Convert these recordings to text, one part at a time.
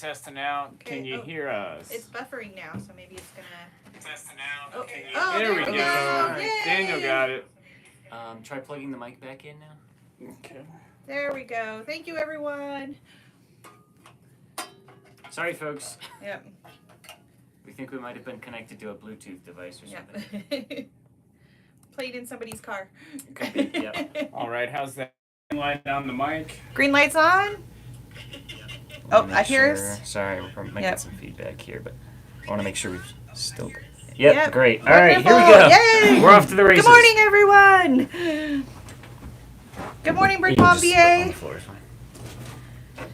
Testing out. Okay, Can you hear us? It's buffering now, so maybe it's gonna. Testing out. Oh, Can you... oh, there we go. Yay! Daniel got it. Try plugging the mic back in now. Okay. There we go. Thank you, everyone. Sorry, folks. Yep. We think we might have been connected to a Bluetooth device or something. Yep. Played in somebody's car. Could be, yep. All right. How's that light on the mic? Green light's on. Oh, I hear us. Sorry, we're making Yep. some feedback here, but I want to make sure we've still. Yep, Yep. great. All right, here we Wonderful. go. Yay! We're off to the races. Good morning, everyone. Good morning, Brick You can just put it on Bombier. the floor, it's fine.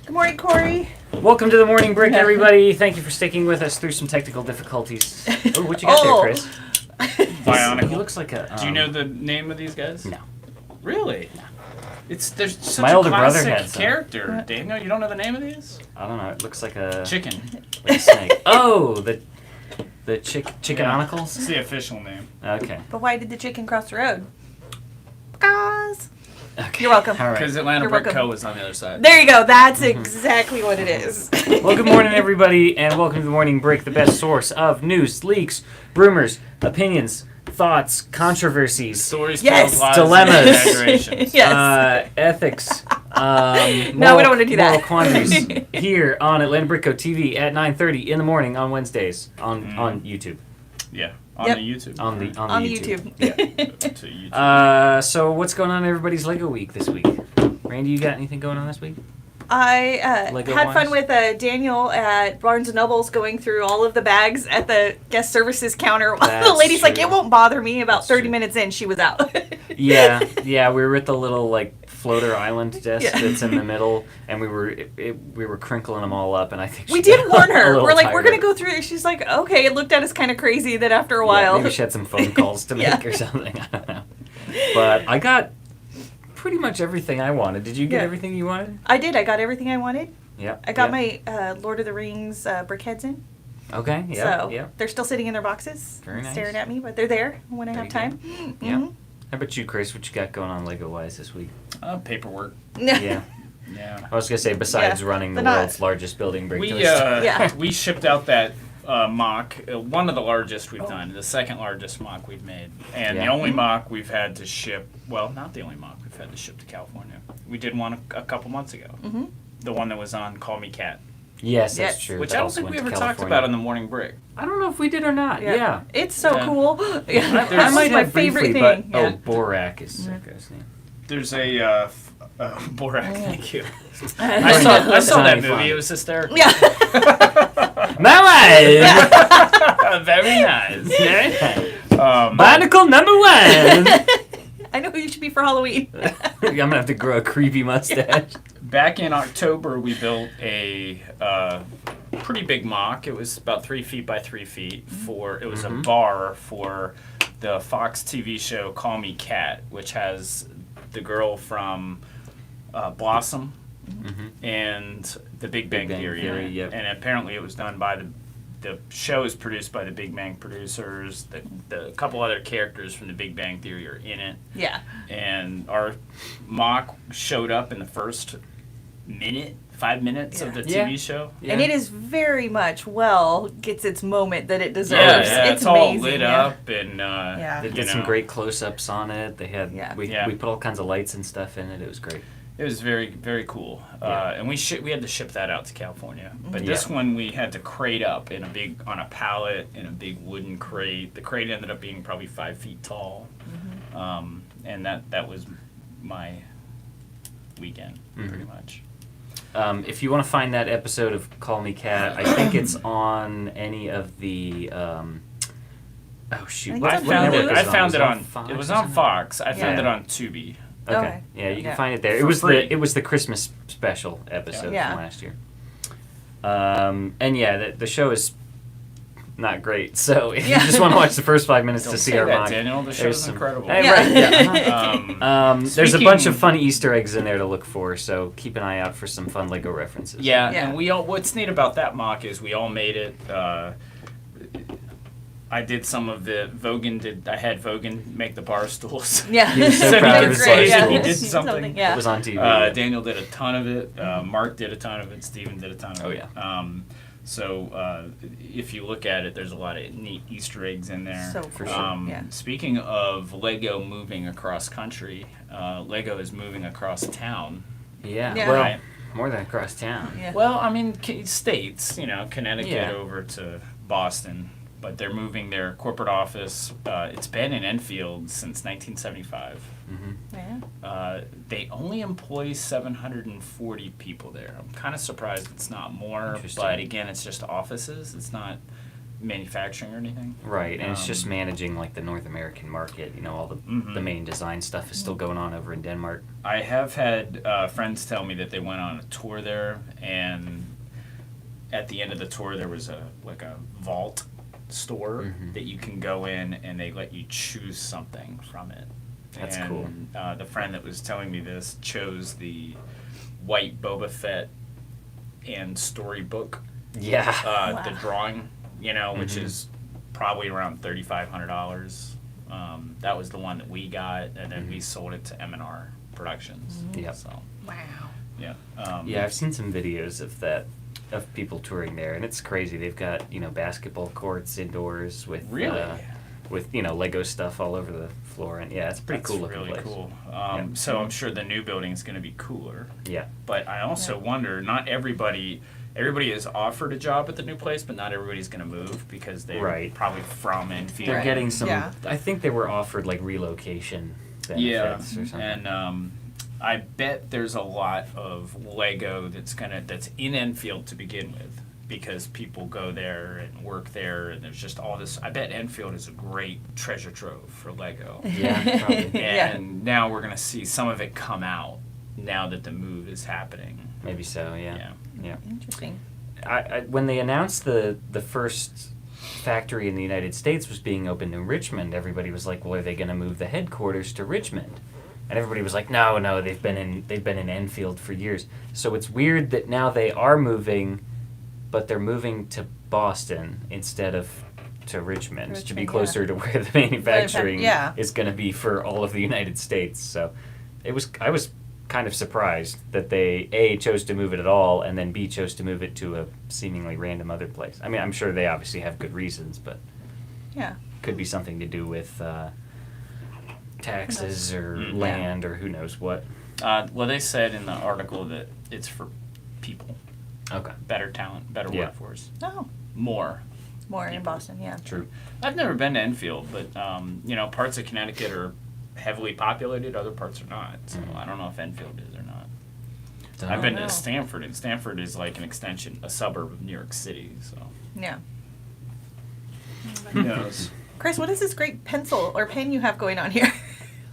Good morning, Corey. Welcome to the Morning Brick, everybody. Thank you for sticking with us through some technical difficulties. Oh, what you got there, Chris? Bionicle. He looks like a. Do you know the name of these guys? No. Really? No. There's such My a older brother classic had some. character. Daniel, you don't know the name of these? I don't know. It looks like a Chicken. like a snake. Oh, the chickenonicles. It's the official name. Okay. But why did the chicken cross the road? Because. Okay. You're welcome. All right. Because Atlanta You're Brick welcome. Co. is on the other side. There you go. That's exactly what it is. Well, good morning, everybody, and welcome to the Morning Break, the best source of news, leaks, rumors, opinions, thoughts, controversies, Stories, Yes. tales, lies, Dilemmas. and exaggerations. Yes. ethics. No, we don't wanna do that. Moral quandaries here on Atlanta Brick Co. TV at 9:30 in the morning on Wednesdays on YouTube. Yeah. On Yep. the YouTube. On the On the YouTube. Yeah. To YouTube. So what's going on in everybody's Lego week this week? Randy, you got anything going on this week? I had Lego-wise? fun with Daniel at Barnes & Noble's going through all of the bags at the guest services counter. The That's lady's like, true. it won't bother me. About That's 30 true. minutes in, she was out. Yeah, we were at the little floater island desk Yeah. that's in the middle, and we were crinkling them all up, and I think We she did got warn a her. little We're like, we're tired. going to go through it. She's like, okay. It looked at us kind of crazy that after a Yeah, while. maybe she had some phone calls to make Yeah. or something. I don't know. But I got pretty much everything I wanted. Did you get Yeah. everything you wanted? I did. I got everything I wanted. Yeah. I got my Lord of the Rings brickheads in. Okay. Yeah. So yeah. they're still sitting in their boxes, Very nice. staring at me, but they're there when I There have you time. go. Yeah. How about you, Chris? What you got going on Lego wise this week? Paperwork. Yeah. Yeah. I was gonna say besides Yeah, running the but not- world's largest building break. Yeah. We shipped out that mock, one of the largest we've done, the second largest mock we've made, and the Yeah. only mock we've had to ship. Well, not the only mock we've had to ship to California. We did one a couple months ago. Mm-hmm. The one that was on Call Me Cat, Yes, that's Yes. true. which That I don't also think we went ever to talked California. about on the Morning Break. I don't know if we did or not. Yeah. It's so Yeah. cool. Yeah. I This might is my have favorite briefly, thing. but Yeah. Borak is sick. His name. There's a Borak. Thank you. I I saw It's not that any movie. fun. It was hysterical. Yeah. Mama! Very nice. Very nice. Barnacle number one! I know who you should be for Halloween. I'm gonna have to grow a creepy mustache. Back in October, we built a pretty big mock. It was about 3 feet by 3 feet. It was a bar for the Fox TV show Call Me Cat, which has the girl from Blossom and The Big Bang Theory. Theory, yep. And apparently, it was done by the show is produced by the Big Bang producers. The couple other characters from the Big Bang Theory are in it. Yeah. And our mock showed up in the first 5 minutes of the Yeah. TV show. Yeah. And it is very much gets its moment that it deserves. Yeah, It's it's all amazing. lit yeah. up and Yeah. They you did some know, great close-ups on it. They had Yeah. we Yeah. put all kinds of lights and stuff in it. It was great. It was very, very cool. Yeah. And we had to ship that out to California. But Yeah. this one we had to crate up on a pallet in a big wooden crate. The crate ended up being probably 5 feet tall. And that was my weekend pretty much. If you want to find that episode of Call Me Cat, I think it's on any of the. Oh shoot! think what it's on network Hulu. is I found it on. Fox It was or on something? Fox. I found Yeah. it on Tubi. Okay. Okay. Yeah, you can Yeah. find it there. For free. It was the Christmas special episode Yeah. from last year. And yeah, the show is not great. So if Yeah. you just want to watch the first 5 minutes Don't to see say our that, mock, Daniel. The there's show's some- incredible. Hey, Yeah. right, yeah. There's a Speaking- bunch of fun Easter eggs in there to look for, so keep an eye out for some fun Lego references. Yeah, Yeah. and what's neat about that mock is we all made it. I did some of the I had Vogan make the bar stools. Yeah. He was so So proud he of did his say bar that he stools. did something. Yeah. It was on TV. Daniel did a ton of it. Mark did a ton of it. Steven did a ton of Oh, it. yeah. So if you look at it, there's a lot of neat Easter eggs in there. So For cool. sure. Yeah. Speaking of Lego moving across country, Lego is moving across town. Yeah. Yeah. Well, Right. more than across town. Yeah. Well, I mean, states, Connecticut Yeah. over to Boston, but they're moving their corporate office. It's been in Enfield since 1975. Mm-hmm. Yeah. They only employ 740 people there. I'm kind of surprised it's not more, Interesting. but again, it's just offices. It's not manufacturing or anything. Right, and it's just Um, managing like the North American market. All the Mhm. main design stuff is still going on over in Denmark. I have had friends tell me that they went on a tour there, and at the end of the tour, there was a vault store Mhm. that you can go in, and they let you choose something from it. That's and, cool. The friend that was telling me this chose the white Boba Fett and storybook, Yeah. Wow. the drawing, which Mhm. is probably around $3,500. That was the one that we got, and then we Mhm. sold it to M&R Productions. Yep. So, Wow. yeah. Yeah, I've seen some videos of that, of people touring there, and it's crazy. They've got basketball courts indoors with Really? with Lego stuff all over the floor, and yeah, it's a pretty That's cool looking really place. cool. Yeah. So I'm sure the new building is going to be cooler. Yeah. But I also wonder, not everybody is offered a job at the new place, but not everybody's going to move because they're Right. probably from Enfield. They're Right. getting some. Yeah. I think they were offered like relocation Yeah, benefits or something. and I bet there's a lot of Lego that's in Enfield to begin with, because people go there and work there, and there's just all this. I bet Enfield is a great treasure trove for Lego. Yeah, probably. Yeah. And now we're gonna see some of it come out now that the move is happening. Maybe so. Yeah. Yeah. Interesting. When they announced the first factory in the United States was being opened in Richmond, everybody was like, "Well, are they going to move the headquarters to Richmond?" And everybody was like, "No, they've been in Enfield for years." So it's weird that now they are moving, but they're moving to Boston instead of to Richmond to be Richmond, closer to where the manufacturing Yeah. is going to be for all of the United States. So I was kind of surprised that they A, chose to move it at all, and then B, chose to move it to a seemingly random other place. I mean, I'm sure they obviously have good reasons, but Yeah. could be something to do with taxes or Mm. land or who knows what. Well, they said in the article that it's for people, Okay. better talent, better Yeah. workforce, Oh, more. more in People. Boston. Yeah. True. I've never been to Enfield, but parts of Connecticut are heavily populated, other parts are not. So Mhm. I don't know if Enfield is or not. Don't I've been know. to Stamford, and Stamford is like an extension, a suburb of New York City. So Yeah. who knows? Chris, what is this great pencil or pen you have going on here?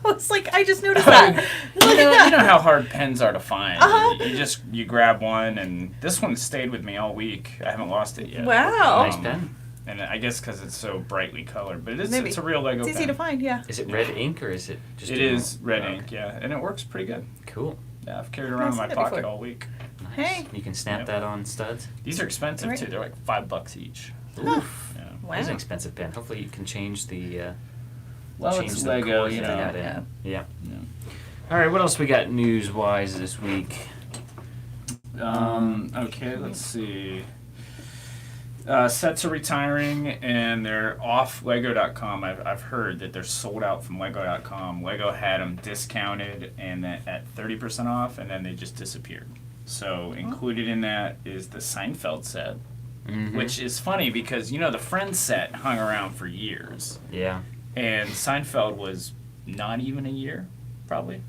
It's like I just noticed that. Look at that. You know how hard pens are to find. Uh-huh. You grab one, and this one stayed with me all week. I haven't lost it yet. Wow. Nice pen. And I guess because it's so brightly colored, but Maybe. it's a real Lego It's easy pen. to find. Yeah. Is it red ink or is it just? It a- is red Oh, ink, yeah, and it works pretty good. Cool. Yeah, I've carried it around in I've my seen it pocket before. all week. Nice. Hey. You can snap Yep. that on studs. These are expensive Right. too. They're like $5 each. Oof. Yeah. Wow. It's an expensive pen. Hopefully you can change the. Well, change it's the Lego, cord you that they know. got in. Yeah. Yeah. Yeah. All right. What else we got news wise this week? Okay, let's see. Sets are retiring, and they're off Lego.com. I've heard that they're sold out from Lego.com. Lego had them discounted and then at 30% off, and then they just disappeared. So included in that is the Seinfeld set, Mhm. which is funny because the Friends set hung around for years, Yeah. and Seinfeld was not even a year, probably.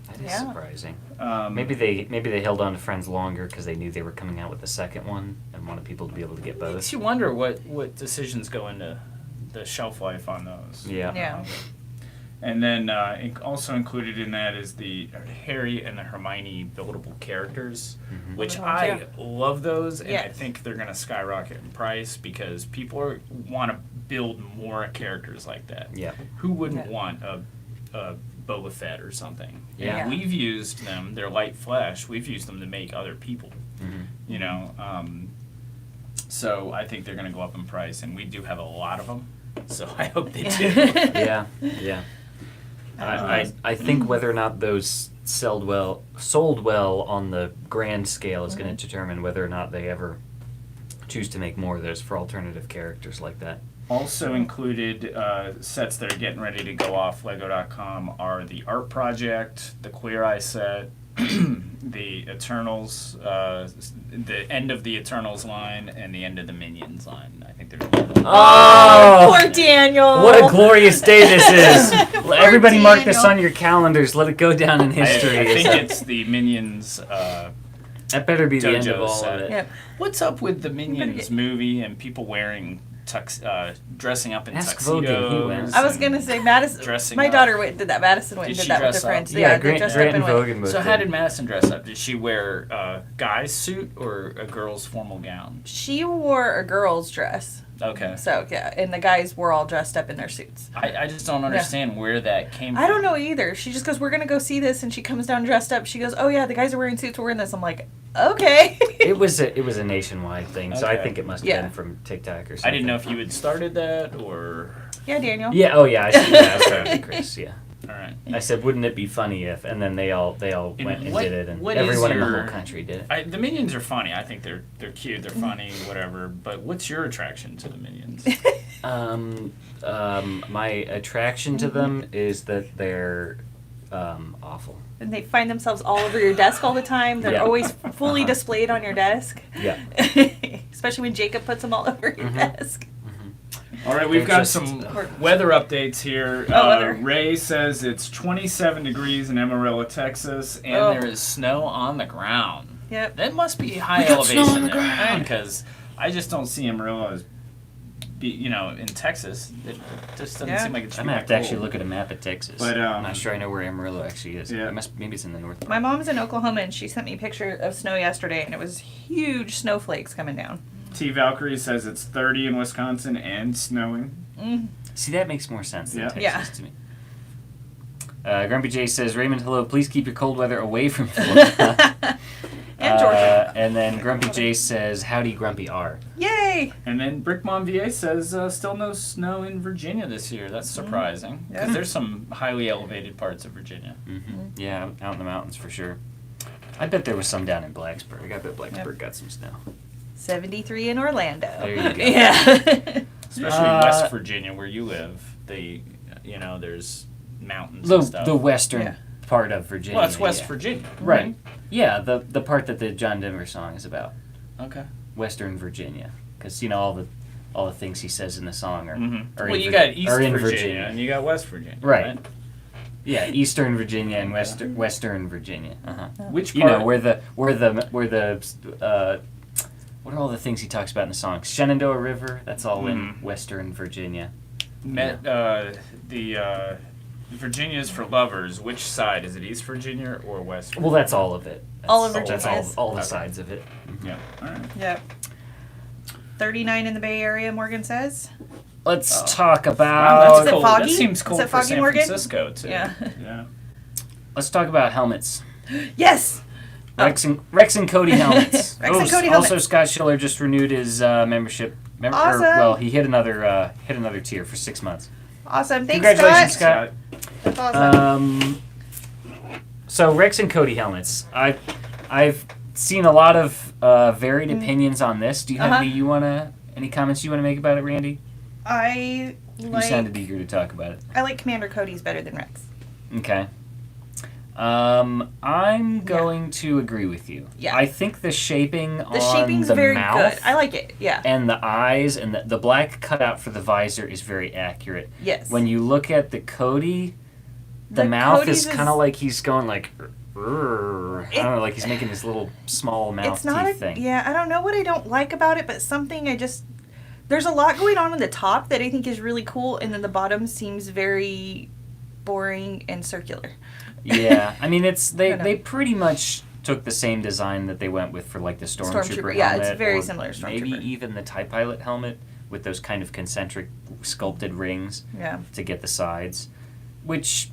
That is Yeah. surprising. Um, Maybe they held on to Friends longer because they knew they were coming out with the second one and wanted people to be able to get both. Makes you wonder what decisions go into the shelf life on those. Yeah. Yeah. And then also included in that is the Harry and the Hermione buildable characters, Mhm. which Oh, I yeah. love those, and I Yes. think they're going to skyrocket in price because people want to build more characters like that. Yeah. Who wouldn't Yeah. want a Boba Fett or something? Yeah. And we've used them, they're light flesh, we've used them to make other people, Mhm. So I think they're going to go up in price, and we do have a lot of them. So I hope they do. Yeah. I think whether or not those sold well on the grand scale is going to determine whether or not they ever choose to make more of those for alternative characters like that. Also included sets that are getting ready to go off Lego.com are the Art Project, the Queer Eye set, the Eternals, the end of the Eternals line, and the end of the Minions line. I think they're. Oh, poor Daniel. What a glorious day this is! Everybody mark this Daniel. on your calendars. Let it go down in history. I think it's the Minions. That better be the end of JoJo all set. of it. Yep. What's up with the Minions movie and people wearing dressing up in Ask Vogan, he tuxedos? went. I was gonna say Madison. Dressing My up. daughter went and did that. Madison went and Did did she that with dress her up? friends. Yeah, they Grant, dressed Grant up and and went. Vogan both So how did. did Madison dress up? Did she wear a guy's suit or a girl's formal gown? She wore a girl's dress. Okay. So yeah, and the guys were all dressed up in their suits. I just don't understand where that came from. I don't know either. She just goes, "We're gonna go see this," and she comes down dressed up. She goes, "Oh yeah, the guys are wearing suits. We're in this." I'm like, "Okay." It was a nationwide thing, so I Okay. think it must have Yeah. been from TikTok or something. I didn't know if you had started that or. Yeah, Daniel. Yeah. Oh yeah. I see that. I was talking to Chris. Yeah. All right. I said, wouldn't it be funny if? And then they all went and what- did it, and what is everyone in the your- whole country did it. The Minions are funny. I think they're cute. They're funny. Whatever. But what's your attraction to the Minions? My attraction to them is that they're awful. And they find themselves all over your desk all the time. They're Yeah. always fully displayed on your desk. Yeah. Especially when Jacob puts them all over your desk. All right, we've They're got just- some weather updates here. weather. Ray says it's 27 degrees in Amarillo, Texas, and Oh. there is snow on the ground. Yep. That must be high We got snow elevation on the there, ground. because I just don't see Amarillo as, in Texas. It just doesn't Yeah. seem like it's. I'm gonna have to actually look at a map of Texas. But, I'm not sure I know where Amarillo actually is. Yeah. Maybe it's in the north. My mom's in Oklahoma, and she sent me a picture of snow yesterday, and it was huge snowflakes coming down. T. Valkyrie says it's 30 in Wisconsin and snowing. See, that makes more sense than Yeah. Texas to me. Grumpy J says, Raymond, hello, please keep your cold weather away from Florida. And Georgia. And then Grumpy J says, howdy, Grumpy R. Yay! And then Brick Mom VA says still no snow in Virginia this year. That's surprising because Yeah. there's some highly elevated parts of Virginia. Yeah, out in the mountains for sure. I bet there was some down in Blacksburg. I bet Blacksburg got some snow. 73 in Orlando. There you go. Yeah. Especially in West Virginia where you live. There's mountains and stuff. The western Yeah. part of Virginia. Well, it's West yeah. Virginia. Right. Yeah, the part that the John Denver song is about. Okay. Western Virginia. Because, all the things he says in the song are, are Well, in you Vir- got East are in Virginia, and you got West Virginia. Right. Yeah, Eastern Virginia and Western Virginia. Uh-huh. Which You part? know, where the what are all the things he talks about in the song? Shenandoah River, that's all in Western Virginia. The Virginia's for lovers. Which side? Is it East Virginia or West Virginia? Well, that's all of it. All of That's Virginia. all the Okay. sides of it. Yeah. All right. Yep. 39 in the Bay Area, Morgan says. Let's talk Wow, about that's Is it cold. foggy? That seems Is cold it for foggy, San Morgan? Francisco too. Yeah. Yeah. let's talk about helmets. Yes! Rex and Cody helmets. Rex and Cody Also, helmets. Scott Schiller just renewed his membership. Awesome. Well, he hit another tier for 6 months. Awesome. Thanks, Congratulations, Scott. Scott. That's awesome. So Rex and Cody helmets. I've seen a lot of varied opinions on this. Do you have any comments you wanna make about it, Randy? I You sounded eager to talk about it. like Commander Cody's better than Rex. Okay. I'm going to agree with you. Yeah. I think the shaping The on shaping's the very mouth good. I like it. Yeah. and the eyes and the black cutout for the visor is very accurate. Yes. When you look at the Cody, the The mouth Cody's is kind of like he's going like, I don't know, like he's making this little small mouth it's not teeth thing. Yeah, I don't know what I don't like about it, but something there's a lot going on the top that I think is really cool, and then the bottom seems very boring and circular. Yeah, I mean I know. they pretty much took the same design that they went with for like the Stormtrooper yeah, helmet. it's very or similar to Maybe Stormtrooper. even the TIE Pilot helmet with those kind of concentric sculpted rings Yeah. to get the sides, which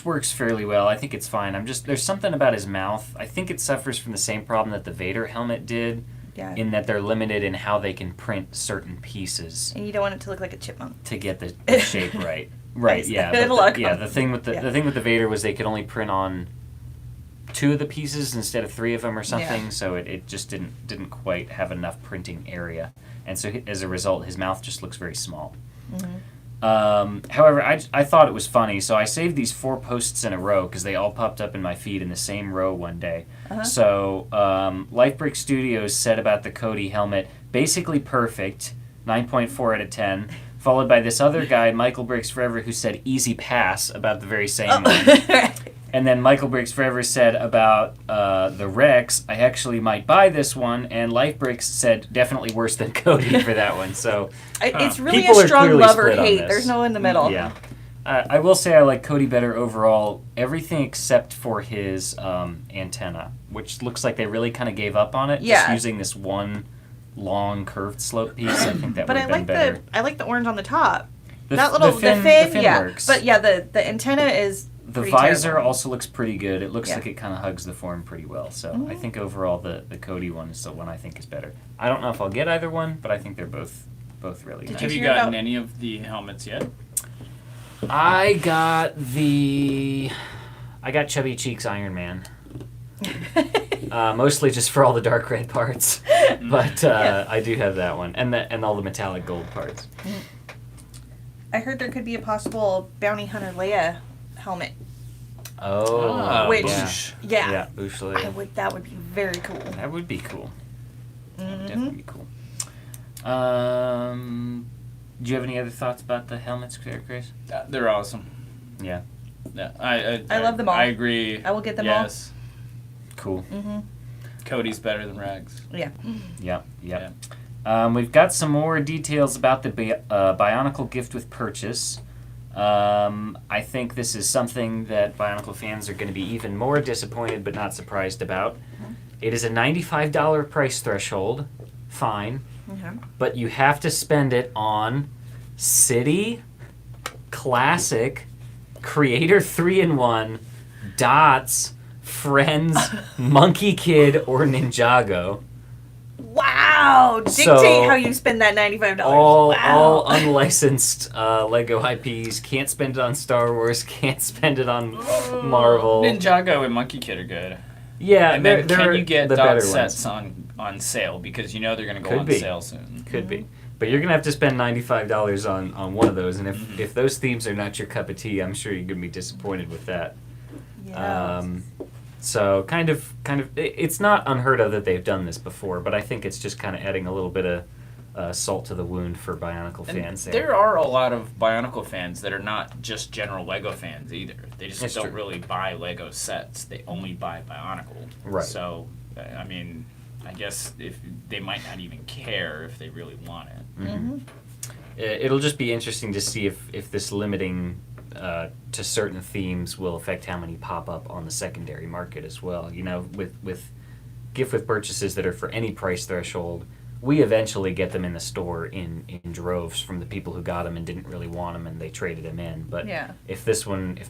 works fairly well. I think it's fine. There's something about his mouth. I think it suffers from the same problem that the Vader helmet did, Yeah. in that they're limited in how they can print certain pieces And you don't want it to look like a chipmunk. to get the shape right. Right, yeah. It'll But look the thing with the yeah. thing with the Vader was they could only print on 2 of the pieces instead of 3 of them or something, Yeah. so it just didn't quite have enough printing area, and so as a result, his mouth just looks very small. However, I thought it was funny, so I saved these 4 posts in a row because they all popped up in my feed in the same row one day. So Lifebrick Studios said about the Cody helmet, basically perfect, 9.4 out of 10. Followed by this other guy, Michael Breaks Forever, who said easy pass about the very same one. And then Michael Breaks Forever said about the Rex, I actually might buy this one. And Life Breaks said definitely worse than Cody for that one. So It's really people a are strong clearly love or split on hate. this. There's no in the middle. Yeah. I will say I like Cody better overall. Everything except for his antenna, which looks like they really kind of gave up on it. Yeah. Just using this one long curved slope piece. I think that But would I have been like better. I like the orange on the top. The That little fin yeah. works. But yeah, the antenna is The pretty visor terrible. also looks pretty good. It looks Yeah. like it kind of hugs the form pretty well. So I think overall the Cody one is the one I think is better. I don't know if I'll get either one, but I think they're both really Did nice. Have you hear gotten about- any of the helmets yet? I got Chubby Cheeks Iron Man. Mostly just for all the dark red parts, but Yeah. I do have that one, and all the metallic gold parts. I heard there could be a possible Bounty Hunter Leia helmet. Oh, Which- yeah, Yeah. yeah, Bouche Leia. That would be very cool. That would be cool. That would Mhm. definitely be cool. Do you have any other thoughts about the helmets, Chris? They're awesome. Yeah, Yeah, I love them all. I agree. I will get them yes. cool. all. Cody's better than Rex. Yeah. Yep. We've got some more details about the Bionicle gift with purchase. I think this is something that Bionicle fans are going to be even more disappointed but not surprised about. It is a $95 price threshold. Fine. Okay. But you have to spend it on City, Classic, Creator 3-in-1, Dots, Friends, Monkey Kid, or Ninjago. Wow! Dictate So, how you spend that $95. All Wow. unlicensed Lego IPs. Can't spend it on Star Wars. Can't spend it on Marvel. Ninjago and Monkey Kid are good. Yeah, And they're then can you get the dot better sets ones. on sale because you know they're going to go Could on be. sale soon. Could be. But you're going to have to spend $95 on one of those. And if those themes are not your cup of tea, I'm sure you're going to be disappointed with that. Yeah. So kind of, it's not unheard of that they've done this before, but I think it's just kind of adding a little bit of salt to the wound for Bionicle And fans. there are a lot of Bionicle fans that are not just general Lego fans either. They just That's don't true. really buy Lego sets. They only buy Bionicle. Right. So, I mean, I guess if they might not even care if they really want it. It'll just be interesting to see if this limiting to certain themes will affect how many pop up on the secondary market as well. You know, with gift with purchases that are for any price threshold, we eventually get them in the store in droves from the people who got them and didn't really want them and they traded them in. But Yeah. if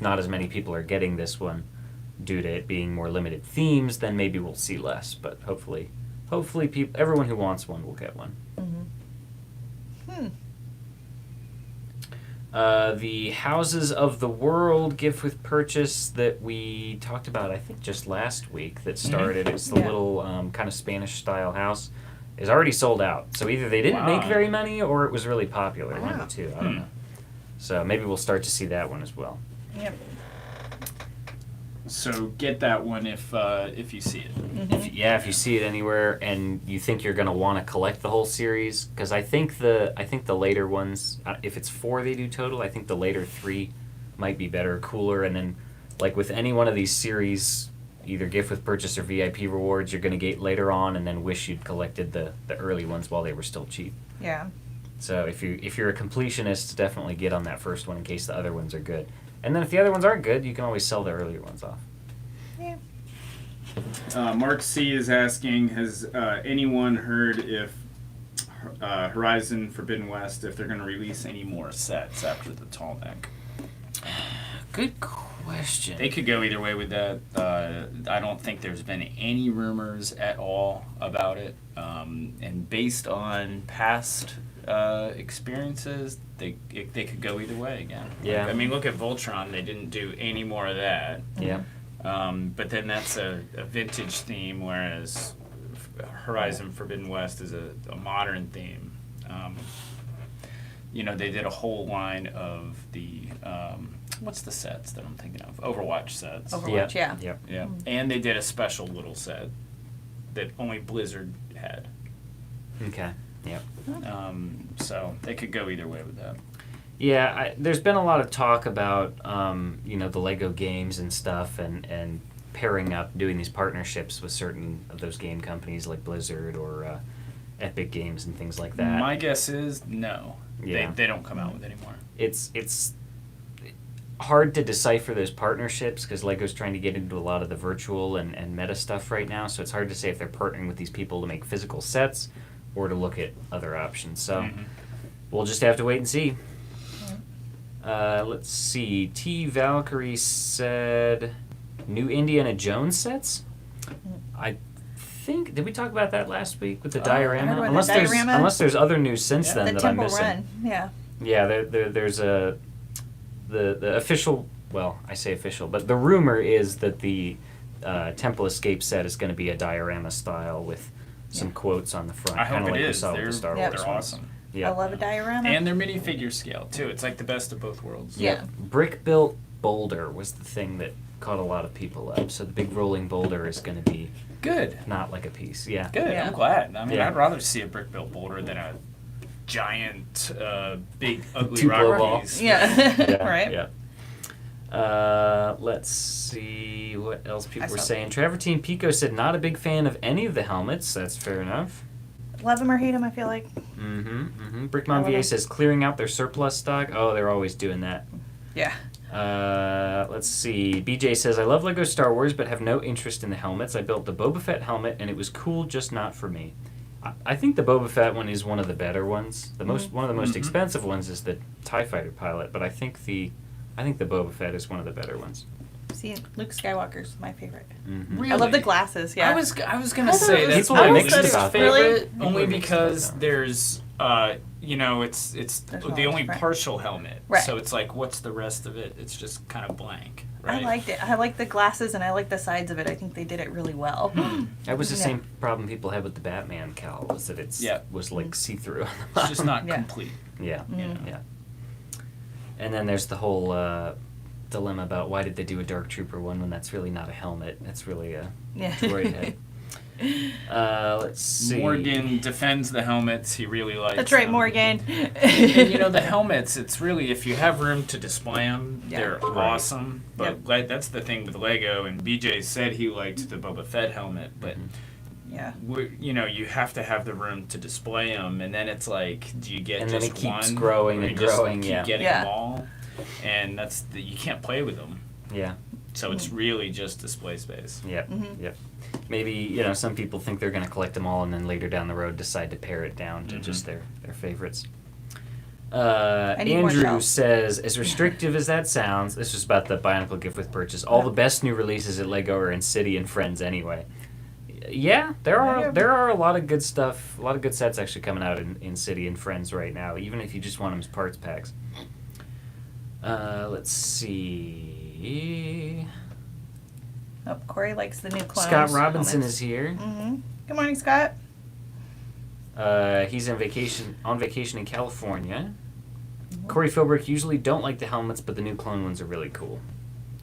not as many people are getting this one due to it being more limited themes, then maybe we'll see less. But hopefully everyone who wants one will get one. The Houses of the World gift with purchase that we talked about, I think, just last week that started. It's the Yeah. little kind of Spanish-style house. Is already sold out. So either they didn't make Wow. very many or it was really popular. One of Wow. the two. I don't know. So maybe we'll start to see that one as well. Yep. So get that one if you see it. If you see it anywhere and you think you're going to want to collect the whole series, because I think the later ones, if it's 4 they do total, I think the later 3 might be better, cooler, and then like with any one of these series, either gift with purchase or VIP rewards, you're going to get later on and then wish you'd collected the early ones while they were still cheap. Yeah. So if you're a completionist, definitely get on that first one in case the other ones are good. And then if the other ones aren't good, you can always sell the earlier ones off. Yeah. Mark C is asking, has anyone heard if Horizon Forbidden West, if they're going to release any more sets after the tall neck? Good question. They could go either way with that. I don't think there's been any rumors at all about it. And based on past experiences, they could go either way again. Yeah. I mean, look at Voltron. They didn't do any more of that. Yeah. But then that's a vintage theme, whereas Horizon Forbidden West is a modern theme. They did a whole line of the what's the sets that I'm thinking of? Overwatch sets. Overwatch, yeah. Yep. Yeah, and they did a special little set that only Blizzard had. Okay. Yep. So they could go either way with that. Yeah, there's been a lot of talk about the Lego games and stuff, and pairing up, doing these partnerships with certain of those game companies like Blizzard or Epic Games and things like that. My guess is no. Yeah. They don't come out with anymore. It's hard to decipher those partnerships because Lego's trying to get into a lot of the virtual and meta stuff right now, so it's hard to say if they're partnering with these people to make physical sets or to look at other options. So we'll just have to wait and see. Let's see. T. Valkyrie said new Indiana Jones sets? I think, did we talk about that last week with the diorama? I heard about the diorama. Unless there's other news since then The that I'm Temple missing. Run, yeah. Yeah, there's the official, well, I say official, but the rumor is that the Temple Escape set is going to be a diorama style with some quotes on the front. I hope kinda it like we is. saw with the Star They're Wars They're ones. awesome. Yeah. I love a diorama. And they're minifigure scale too. It's like the best of both worlds. Yeah. Brick built boulder was the thing that caught a lot of people up. So the big rolling boulder is going to be Good. not like a piece. Yeah. Good. Yeah. I'm glad. I mean, Yeah. I'd rather see a brick built boulder than a giant, big, ugly Tupelo ball. Rockies. Yeah. Yeah, Right. Yeah. Let's see what else people were saying. Travertine Pico said not a big fan of any of the helmets. That's fair enough. Love them or hate them, I feel like. Brickmon I love VA it. says clearing out their surplus stock. Oh, they're always doing that. Yeah. Let's see. BJ says, I love Lego Star Wars, but have no interest in the helmets. I built the Boba Fett helmet, and it was cool, just not for me. I think the Boba Fett one is one of the better ones. One of the most expensive ones is the TIE Fighter pilot, but I think the Boba Fett is one of the better ones. See, Luke Skywalker's my favorite. Really? I love the glasses, yeah. I was gonna I thought say it was that's People are my mixed least about that. favorite, Really? People only are mixed because about that. there's it's There's the not only much, right. partial helmet. Right. So it's like, what's the rest of it? It's just kind of blank. I Right? liked it. I like the glasses and I like the sides of it. I think they did it really well. That was the Yeah. same problem people had with the Batman cowl, was that was like see-through. It's just not Yeah. complete. Yeah, Mm. yeah. And then there's the whole dilemma about why did they do a Dark Trooper one when that's really not a helmet. That's really a Yeah. droid head. Let's see. Morgan defends the helmets. He really likes That's right, them. Morgan. And the helmets, it's really, if you have room to display them, Yeah. they're Right. awesome. But that's the thing with Lego, and BJ said he liked the Boba Fett helmet, but Yeah. you have to have the room to display them, and then it's like, do you get And then just it keeps one, growing or and you just growing, keep yeah. getting Yeah. them all? And you can't play with them, Yeah. so it's really just display space. Yep. Mhm. Yep. Maybe some people think they're going to collect them all, and then later down the road decide to pare it down to just their favorites. need more Andrew shelves. says, as restrictive as that sounds, this was about the Bionicle gift with purchase. All the best new releases at Lego are in City and Friends anyway. Yeah, there are a lot of good stuff, a lot of good sets actually coming out in City and Friends right now, even if you just want them as parts packs. Let's see. Oh, Corey likes the new clones. Scott Robinson is here. Mm-hmm. Good morning, Scott. He's on vacation in California. Corey Philbrick usually don't like the helmets, but the new clone ones are really cool.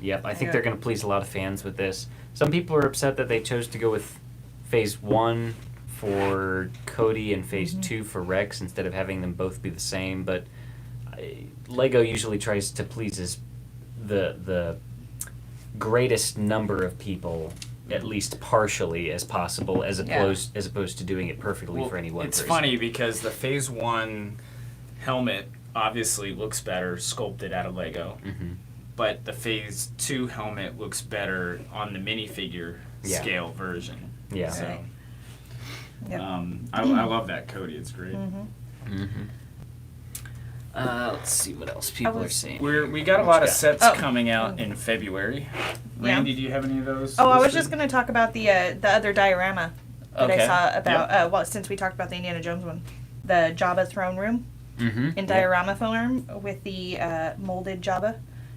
Yep, I think Yeah. they're going to please a lot of fans with this. Some people are upset that they chose to go with Phase 1 for Cody and Phase 2 for Rex instead of having them both be the same, but Lego usually tries to please the greatest number of people, at least partially as possible, as opposed to doing it perfectly for any one it's person. funny because the Phase 1 helmet obviously looks better sculpted out of Lego. Mm-hmm. But the Phase 2 helmet looks better on the minifigure Yeah. scale version. Yeah. So, Right. Yep. I love that Cody. It's great. Mm-hmm. Mm-hmm. Let's see what else people are saying. We got a What lot you of got? sets Oh. coming out in February. Randy, do you have any of those? Oh, I was listed? just going to talk about the other diorama that Okay. I saw about, well, since we talked about the Indiana Jones one. The Jabba throne room Mm-hmm. in diorama form with the molded Jabba.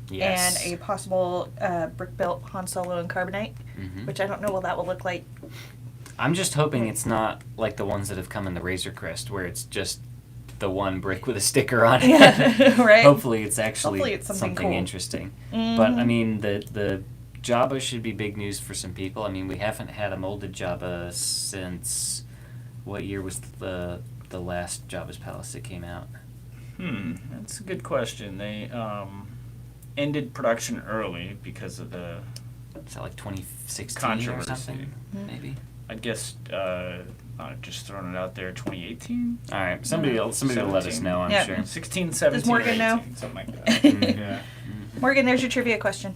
Yes. And a possible brick-built Han Solo and Carbonite, Mhm. which I don't know what that will look like. I'm just hoping it's not like the ones that have come in the Razor Crest, where it's just the one brick with a sticker on it. Yeah, right? Hopefully it's actually Hopefully it's something cool. interesting. Mhm. But I mean, the Jabba should be big news for some people. I mean, we haven't had a molded Jabba since what year was the last Jabba's Palace that came out? That's a good question. They ended production early because of the Is that like 2016 controversy. or something? Maybe. I guess just throwing it out there, 2018? All right, somebody will let us 17. know. I'm Yeah. sure. 16, 17, Does Morgan 18, know? something like that. Yeah. Morgan, there's your trivia question.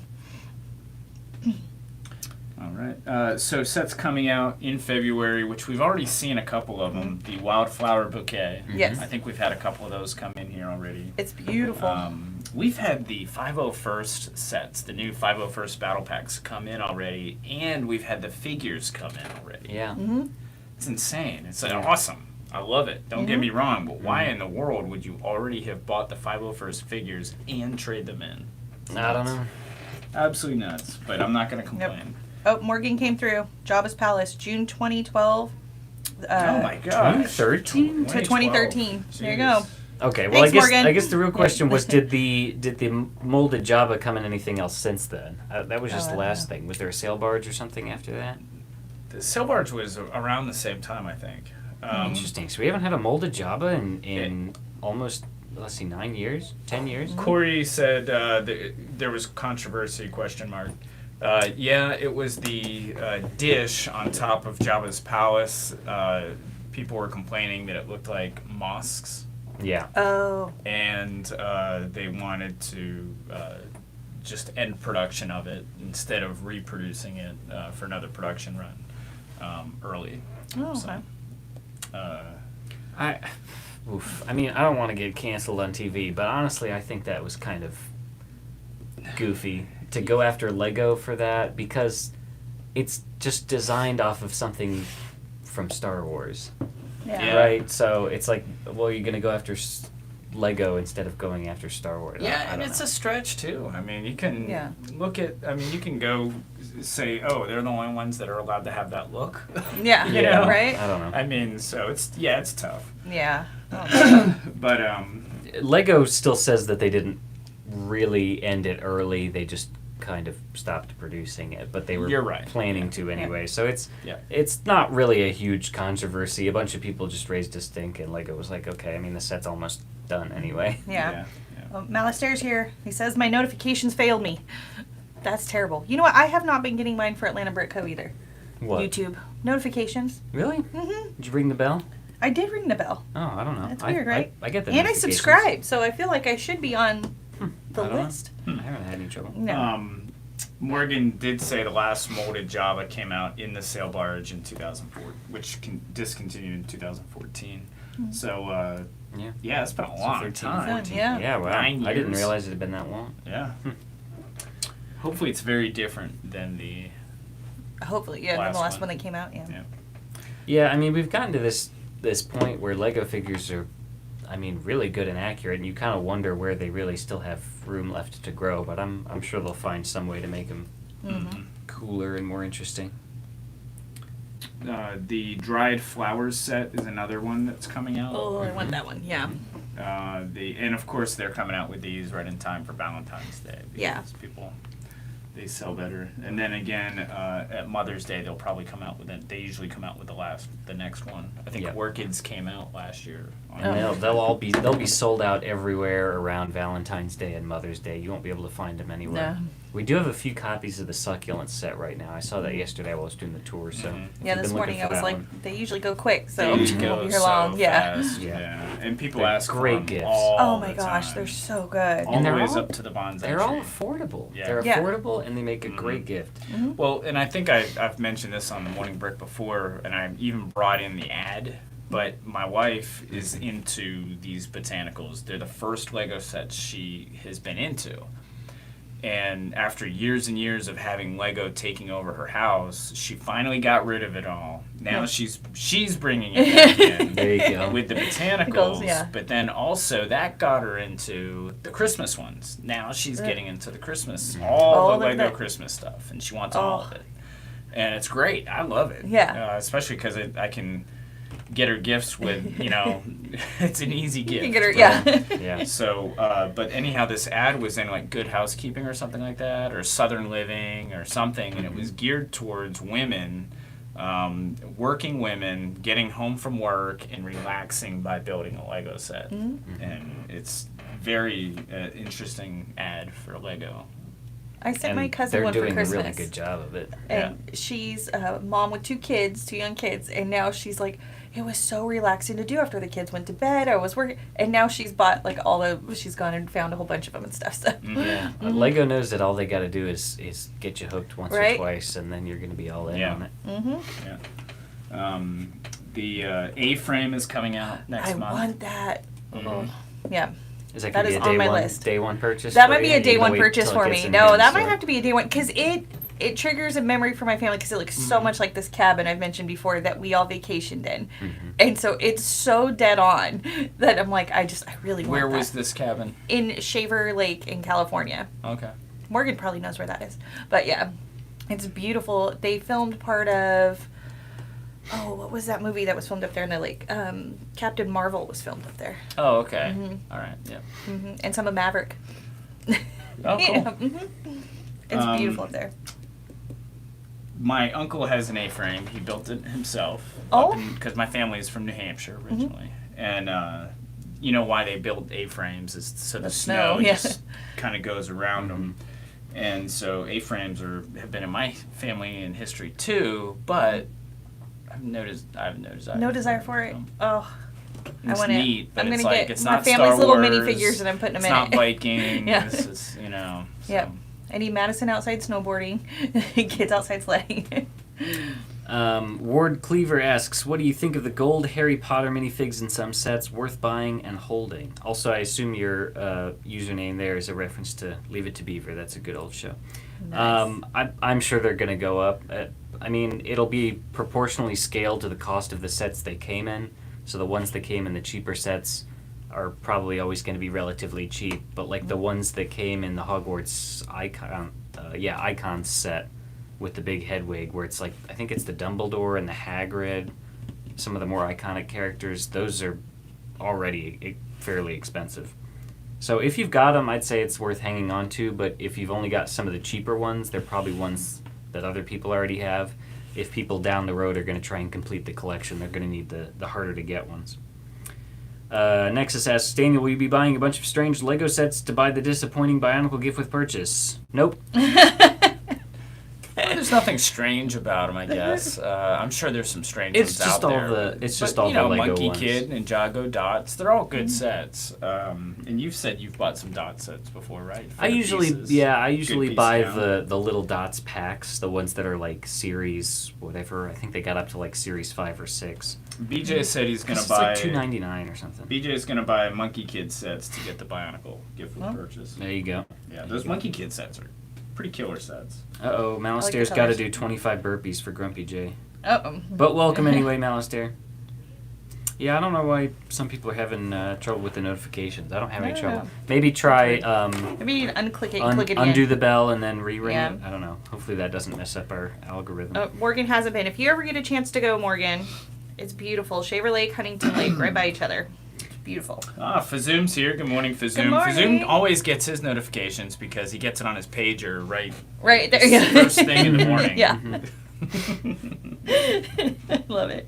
All right. So sets coming out in February, which we've already seen a couple of them. The Wildflower Bouquet. Yes. I think we've had a couple of those come in here already. It's beautiful. We've had the 501st sets, the new 501st battle packs come in already, and we've had the figures come in already. Yeah. Mm-hmm. It's insane. It's Yeah. awesome. I love it. Don't get Mhm. me wrong, but why in the world would you already have bought the 501st figures and trade them in? I don't know. Absolutely nuts, but I'm not going to complain. Oh, Morgan came through. Jabba's Palace, June 2012. Oh my gosh. 2013? To 2013. There you go. Okay, well, Thanks, Morgan. I guess the real question was, did the molded Jabba come in anything else since then? That was just Oh, the I don't last know. thing. Was there a sail barge or something after that? The Sail Barge was around the same time, I think. Interesting. So we haven't had a molded Jabba in almost, let's see, 9 years, 10 years. Corey said there was controversy, question mark. Yeah, it was the dish on top of Jabba's palace. People were complaining that it looked like mosques, Yeah. Oh. and they wanted to just end production of it instead of reproducing it for another production run early. Oh, So, okay. I mean, I don't want to get canceled on TV, but honestly, I think that was kind of goofy to go after Lego for that, because it's just designed off of something from Star Wars, Yeah. right? So it's like, well, you're gonna go after Lego instead of going after Star Wars. Yeah, I and don't it's know. a stretch too. I mean, you can Yeah. look at. I mean, you can go say, "Oh, they're the only ones that are allowed to have that look." Yeah. You know? Right? I don't know. I mean, so it's tough. Yeah. But Lego still says that they didn't really end it early. They just kind of stopped producing it, but they were You're right. planning to anyway. So Yeah. it's not really a huge controversy. A bunch of people just raised a stink, and Lego was like, okay, I mean, the set's almost done anyway. Yeah. Oh, Malastaire's here. He says my notifications failed me. That's terrible. You know what? I have not been getting mine for Atlanta Brick Co. either. What? YouTube notifications. Really? Mm-hmm. Did you ring the bell? I did ring the bell. Oh, I don't know. That's weird, right? I get the And I notifications. subscribe, so I feel like I should be on the I don't know. list. I haven't had any trouble. No. Morgan did say the last molded Java came out in the Sail Barge in 2004, which discontinued in 2014. So Yeah. it's been a So long 13, time. 14. Yeah. Yeah, wow. 9 I didn't years. realize it had been that long. Yeah. Hopefully, it's very different than the. Hopefully, yeah. Last The last one. one that came out, yeah. Yeah. Yeah, I mean, we've gotten to this point where Lego figures are, I mean, really good and accurate, and you kind of wonder where they really still have room left to grow. But I'm sure they'll find some way to make them Mm-hmm. cooler and more interesting. The dried flowers set is another one that's coming out. Oh, I want that one. Yeah. And of course they're coming out with these right in time for Valentine's Day. Because Yeah. people, they sell better. And then again, at Mother's Day they'll probably come out with it. They usually come out with the next one. I think Yep. Orchids came out last year. And Oh. they'll be sold out everywhere around Valentine's Day and Mother's Day. You won't be able to find them anywhere. No. We do have a few copies of the succulent set right now. I saw that yesterday while I was doing the tour. So Mhm. if Yeah, you've this been looking morning I for was that like, one. they usually go quick, so They we usually won't go be here so long. Yeah. fast. Yeah. Yeah. And people They're ask great for them gifts. all Oh my the gosh, time. they're so good. all And the they're ways all- up to the bonsai They're all tree. affordable. Yeah. They're Yeah. affordable and they make a Mhm. great gift. Mm-hmm. Well, and I think I've mentioned this on the Morning Brick before, and I even brought in the ad But my wife is into these botanicals. They're the first Lego sets she has been into. And after years and years of having Lego taking over her house, she finally got rid of it all. Now she's bringing it back in There you go. with the botanicals. Yeah. But then also that got her into the Christmas ones. Now she's getting into the Christmas, all the Lego Christmas stuff, and she wants all of it. And it's great. I love it. Yeah. Especially because I can get her gifts with, it's an easy gift. You can get her, yeah. Yeah. So, but anyhow, this ad was in like Good Housekeeping or something like that, or Southern Living or something, and it was geared towards women, working women, getting home from work and relaxing by building a Lego set. And it's very interesting ad for Lego. I sent my cousin one for Christmas. They're doing a really good job of it. And she's a mom with two young kids, and now she's like, it was so relaxing to do after the kids went to bed. I was working, and now she's bought like she's gone and found a whole bunch of them and stuff. So Yeah, Lego knows that all they got to do is get you hooked once or twice, and then you're going to be all in on it. Yeah. The A-frame is coming out next month. I want that. Yeah. Is that That going to is be on a my list. day one purchase? That for might be you? a You day can one wait purchase till it for gets me. in No, hand, that might so- have to be a day one because it triggers a memory for my family because it looks so much like this cabin I've mentioned before that we all vacationed in, and so it's so dead on that I'm like I really want Where that. was this cabin? In Shaver Lake in California. Okay. Morgan probably knows where that is, but yeah, it's beautiful. They filmed part of. Oh, what was that movie that was filmed up there in the lake? Captain Marvel was filmed up there. Oh, okay. All right. Yeah. And some of Maverick. Oh, cool. Yeah, It's beautiful up there. My uncle has an A-frame. He built it himself. Oh. Because my family is from New Hampshire originally. And you know why they build A-frames is so the snow yeah. just kind of goes around them. And so A-frames have been in my family in history too, but I've noticed No desire for it. Oh, I It's want neat, but I'm it's gonna like get it's my not family's Star little Wars, minifigures and I'm putting them it's in not it. Viking. Yeah. This is so. Yep. I need Madison outside snowboarding, kids outside sledding. Ward Cleaver asks, what do you think of the gold Harry Potter minifigs in some sets, worth buying and holding? Also, I assume your username there is a reference to Leave It to Beaver. That's a good old show. Nice. I'm sure they're going to go up. I mean, it'll be proportionally scaled to the cost of the sets they came in. So the ones that came in the cheaper sets are probably always going to be relatively cheap. But like the ones that came in the Hogwarts Icon set with the big head wig, where it's like, I think it's the Dumbledore and the Hagrid, some of the more iconic characters, those are already fairly expensive. So if you've got them, I'd say it's worth hanging on to, but if you've only got some of the cheaper ones, they're probably ones that other people already have. If people down the road are going to try and complete the collection, they're going to need the harder to get ones. Nexus asks, Daniel, will you be buying a bunch of strange Lego sets to buy the disappointing Bionicle gift with purchase? Nope. Well, there's nothing strange about them, I guess. I'm sure there's some strange It's ones just out all there. it's just but, all you know, the Lego Monkey ones. Kid and Ninjago Dots, they're all good sets. And you've said you've bought some dot sets before, right? I usually Good buy piece the little dots packs, the ones that are like series whatever. I think they got up to like series 5 or 6. BJ said he's gonna It's buy. like $2.99 or something. BJ's gonna buy Monkey Kid sets to get the Bionicle gift with purchase. There you go. Yeah, those Monkey Kid sets are pretty killer sets. Uh-oh, Malistair's got to do 25 burpees for Grumpy J. Uh-oh. But welcome anyway, Malistair. Yeah, I don't know why some people are having trouble with the notifications. I don't have any trouble. know. Maybe try Maybe you can unclick it and click it undo again. the bell and then re-ring Yeah. it. I don't know. Hopefully that doesn't mess up our algorithm. Morgan hasn't been. If you ever get a chance to go, Morgan, it's beautiful. Shaver Lake, Huntington Lake, right by each other. It's beautiful. Fazoom's here. Good morning, Fazoom. Good morning. Fazoom always gets his notifications because he gets it on his pager Right there. Yeah. first thing in the morning. Yeah. I love it.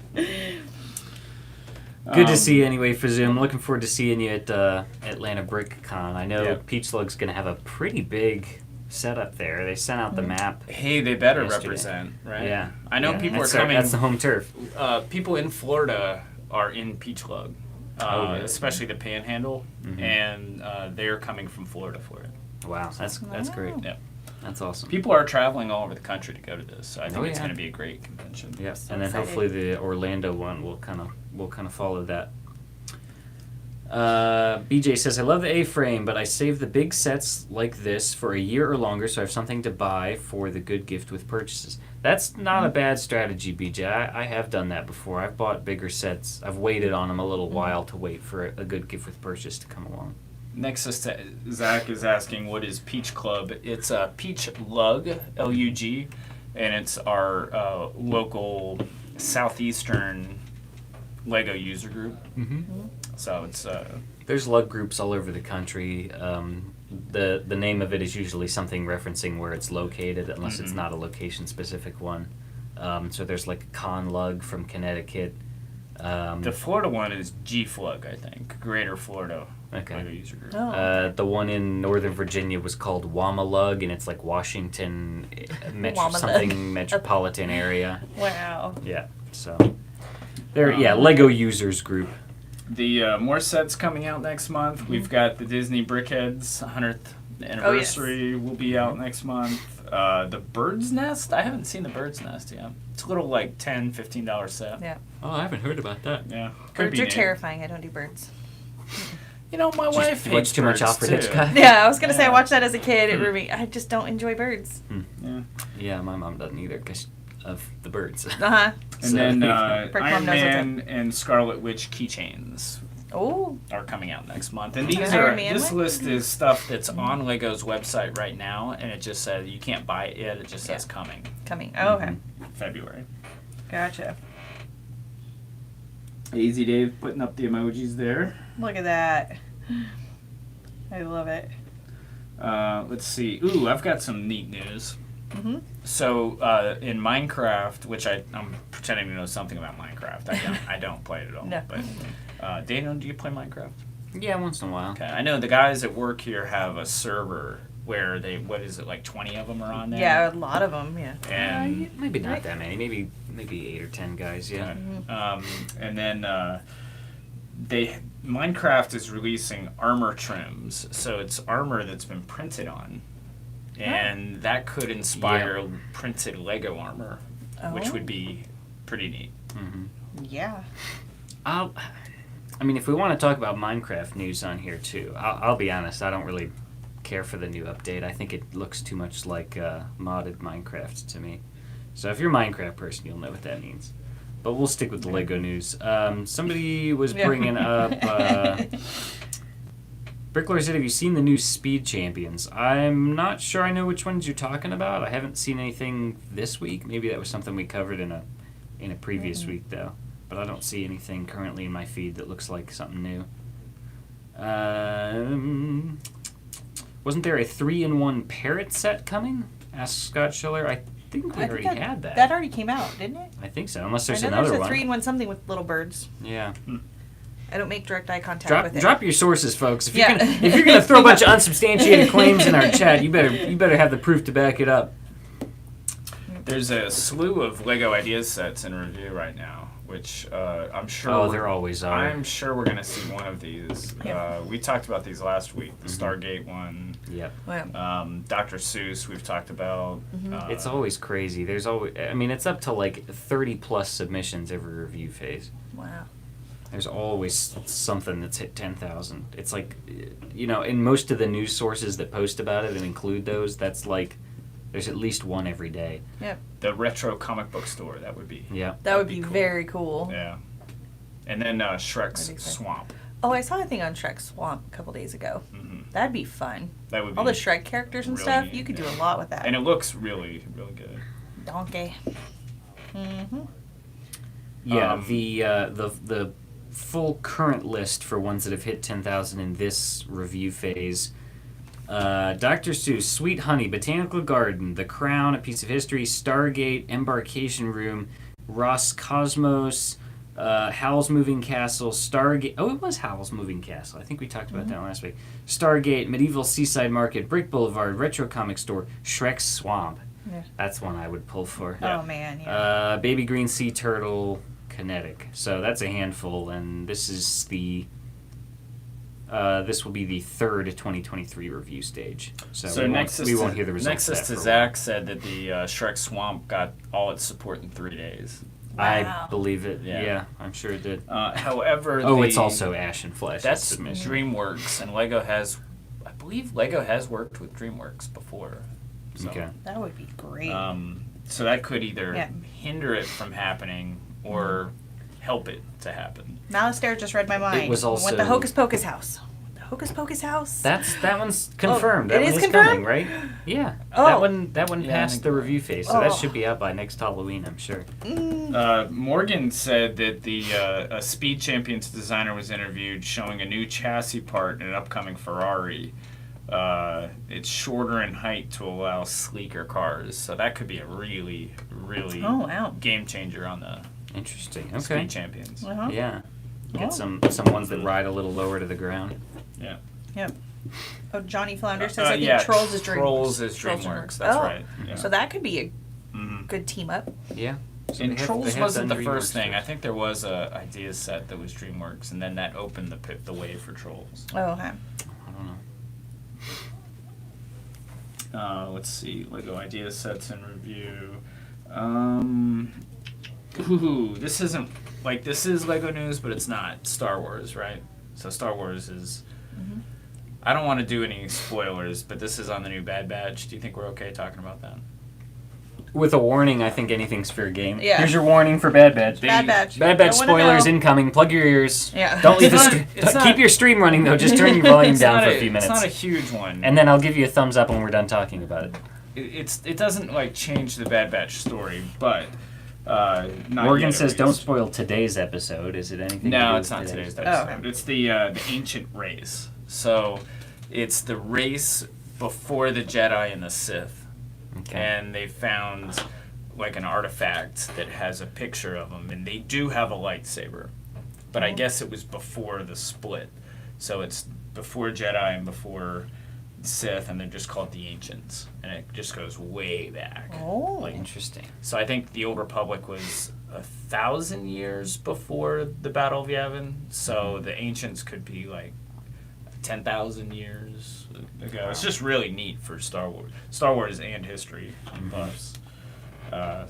Good to see you anyway, Fazoom. Looking forward to seeing you at Atlanta Brick Con. I know Yeah. Peach Slug's going to have a pretty big setup there. They sent out the map. Hey, they better Yesterday. represent, right? Yeah. I know Yeah, people are that's coming. That's the home turf. People in Florida are in Peach Lug, really? especially the Panhandle, Mhm. and they're coming from Florida for it. Wow, that's great. Yeah. That's awesome. People are traveling all over the country to go to this, so I think Oh, it's yeah. going to be a great convention. Yes, So and then excited. hopefully the Orlando one will kind of follow that. BJ says, I love the A-frame, but I save the big sets like this for a year or longer so I have something to buy for the good gift with purchases. That's not a bad strategy, BJ. I have done that before. I've bought bigger sets. I've waited on them a little while to wait for a good gift with purchase to come along. Next, Zach is asking, what is Peach Club? It's a Peach Lug, L-U-G, and it's our local southeastern Lego user group. Mm-hmm. So it's There's lug groups all over the country. The name of it is usually something referencing where it's located, unless it's not a location-specific one. So there's like Con Lug from Connecticut. the Florida one is G-Flug, I think, Greater Florida Okay. Lego user group. Oh. The one in Northern Virginia was called Wamalug, and it's like Washington Wamalug. something metropolitan area. Wow. Yeah, so they're Lego users group. The more sets coming out next month. We've got the Disney Brickheads 100th anniversary will be out next month. The Bird's Nest. I haven't seen the Bird's Nest yet. It's a little like $10, $15 set. Yeah. Oh, I haven't heard about that. Yeah. Birds are neat. terrifying. I don't do birds. You know, my wife You watch hates too much birds, Alfred too. Hitchcock? Yeah, I was gonna say I Yeah. watched that as a kid. I just don't enjoy birds. Yeah. Yeah, my mom doesn't either because of the birds. Uh-huh. And then Brick Iron Mom knows what's Man and Scarlet Witch keychains Oh. are coming out next month. And these Iron are Man this one? list is stuff that's on Lego's website right now, and it just says you can't buy it yet. It just says coming Coming. Oh, okay. February. Gotcha. Easy Dave putting up the emojis there. Look at that. I love it. Let's see. Ooh, I've got some neat news. Mm-hmm. So in Minecraft, which I'm pretending to know something about Minecraft. I don't play it at all. No. But Daniel, do you play Minecraft? Yeah, once in a while. Okay, I know the guys at work here have a server where what is it, like 20 of them are on there? Yeah, a lot of them. Yeah. And Maybe not Right. that many. Maybe 8 or 10 guys. Yeah. and then Minecraft is releasing armor trims, so it's armor that's been printed on, and that could inspire printed Lego armor, which would be pretty neat. Mm-hmm. Yeah. I mean, if we want to talk about Minecraft news on here too, I'll be honest. I don't really care for the new update. I think it looks too much like modded Minecraft to me. So if you're a Minecraft person, you'll know what that means. But we'll stick with the Lego news. Somebody was bringing up... Brickler said, have you seen the new Speed Champions? I'm not sure I know which ones you're talking about. I haven't seen anything this week. Maybe that was something we covered in a previous week, though. But I don't see anything currently in my feed that looks like something new. Wasn't there a 3-in-1 parrot set coming? Asked Scott Schiller. I think we already had that. That already came out, didn't it? I think so, unless there's I know another there's a one. 3-in-1 something with little birds. Yeah. I don't make direct eye contact with it. Drop your sources, folks. If Yeah. you're gonna throw a bunch of unsubstantiated claims in our chat, you better have the proof to back it up. There's a slew of Lego Ideas sets in review right now, which I'm sure. Oh, there always are. I'm sure we're gonna see one of these. Yep. We talked about these last week. The Stargate one, Yep. Wow. Dr. Seuss. We've talked about. It's always crazy. There's always, I mean, it's up to like 30 plus submissions every review phase. Wow. There's always something that's hit 10,000. It's like, in most of the news sources that post about it and include those, that's like, there's at least one every day. Yep. the retro comic book store. That would be. Yeah. That would be cool. very cool. Yeah. And then Shrek's That'd be fun. Swamp. Oh, I saw a thing on Shrek Swamp a couple days ago. Mm-hmm. That'd be fun. That would be. All the Shrek characters and really stuff, neat, you could do yeah. a lot with that. And it looks really, really good. Donkey. Mm-hmm. Yeah, Um, the full current list for ones that have hit 10,000 in this review phase. Dr. Seuss, Sweet Honey, Botanical Garden, The Crown, A Piece of History, Stargate, Embarkation Room, Ross Cosmos, Howl's Moving Castle, Stargate. Oh, it was Howl's Moving Castle. I think we talked about that last week. Stargate, Medieval Seaside Market, Brick Boulevard, Retro Comic Store, Shrek's Swamp. Yeah. That's one I would pull for. Oh, man, yeah. Baby Green Sea Turtle, Kinetic. So that's a handful, and this is the This will be the third 2023 review stage. So Nexus we won't hear the results Nexus of to that for a Zach said that the Shrek Swamp got all its support in 3 days. while. Wow. I believe it. Yeah. Yeah, I'm sure it did. However, It's also Ash and Flesh. that's submission. DreamWorks, and I believe Lego has worked with DreamWorks before. So, Okay. That would be great. So that could either Yeah. hinder it from happening or help it to happen. Malistaire just read my mind. It was With also- the Hocus Pocus house. The Hocus Pocus house. That one's confirmed. Oh, That it one is is confirmed? coming, right? Yeah. Oh. That one Yeah, I passed think the you're right. review phase, so that Oh. should be out by next Halloween, I'm sure. Morgan said that a Speed Champions designer was interviewed showing a new chassis part in an upcoming Ferrari. It's shorter in height to allow sleeker cars, so that could be a really, really Oh, wow. game changer on the Interesting. Okay. Speed Champions. Uh-huh. Yeah. Oh. Get some ones that ride a little lower to the ground. Yeah. Yep. Oh, Johnny Flounder says I think yeah, Trolls is DreamWorks. Trolls is DreamWorks. That's Oh. right. Yeah. So that could be a Mhm. good team up. Yeah. So And they Trolls have wasn't the done first DreamWorks thing. I first. think there was a idea set that was DreamWorks, and then that opened the way for Trolls. Oh, okay. I don't know. Let's see, Lego idea sets in review. This isn't this is Lego news, but it's not Star Wars, right? So Star Wars is. Mhm. I don't want to do any spoilers, but this is on the new Bad Batch. Do you think we're okay talking about that? With a warning, I think anything's fair game. Yeah. Here's your warning for Bad Batch. Bad Batch. Bad Batch Don't wanna spoilers know. incoming. Plug your ears. Yeah. Don't leave the It's not- stream. it's not- Keep your stream running though. Just turn your volume It's down not for a few minutes. It's not a huge one. And then I'll give you a thumbs up when we're done talking about it. It doesn't change the Bad Batch story, but not Morgan yet, says, at "Don't least. spoil today's episode." Is it anything? to do No, with it's not today's Oh, episode. okay. It's the ancient race. So it's the race before the Jedi and the Sith, Okay. and they found an artifact that has a picture of them, and they do have a lightsaber, but I guess it was before the split. So it's before Jedi and before Sith, and they're just called the Ancients, and it just goes way back. Oh. Interesting. So I think the Old Republic was 1,000 years before the Battle of Yavin. So the Ancients could be 10,000 years ago. It's just really neat for Star Wars and history buffs.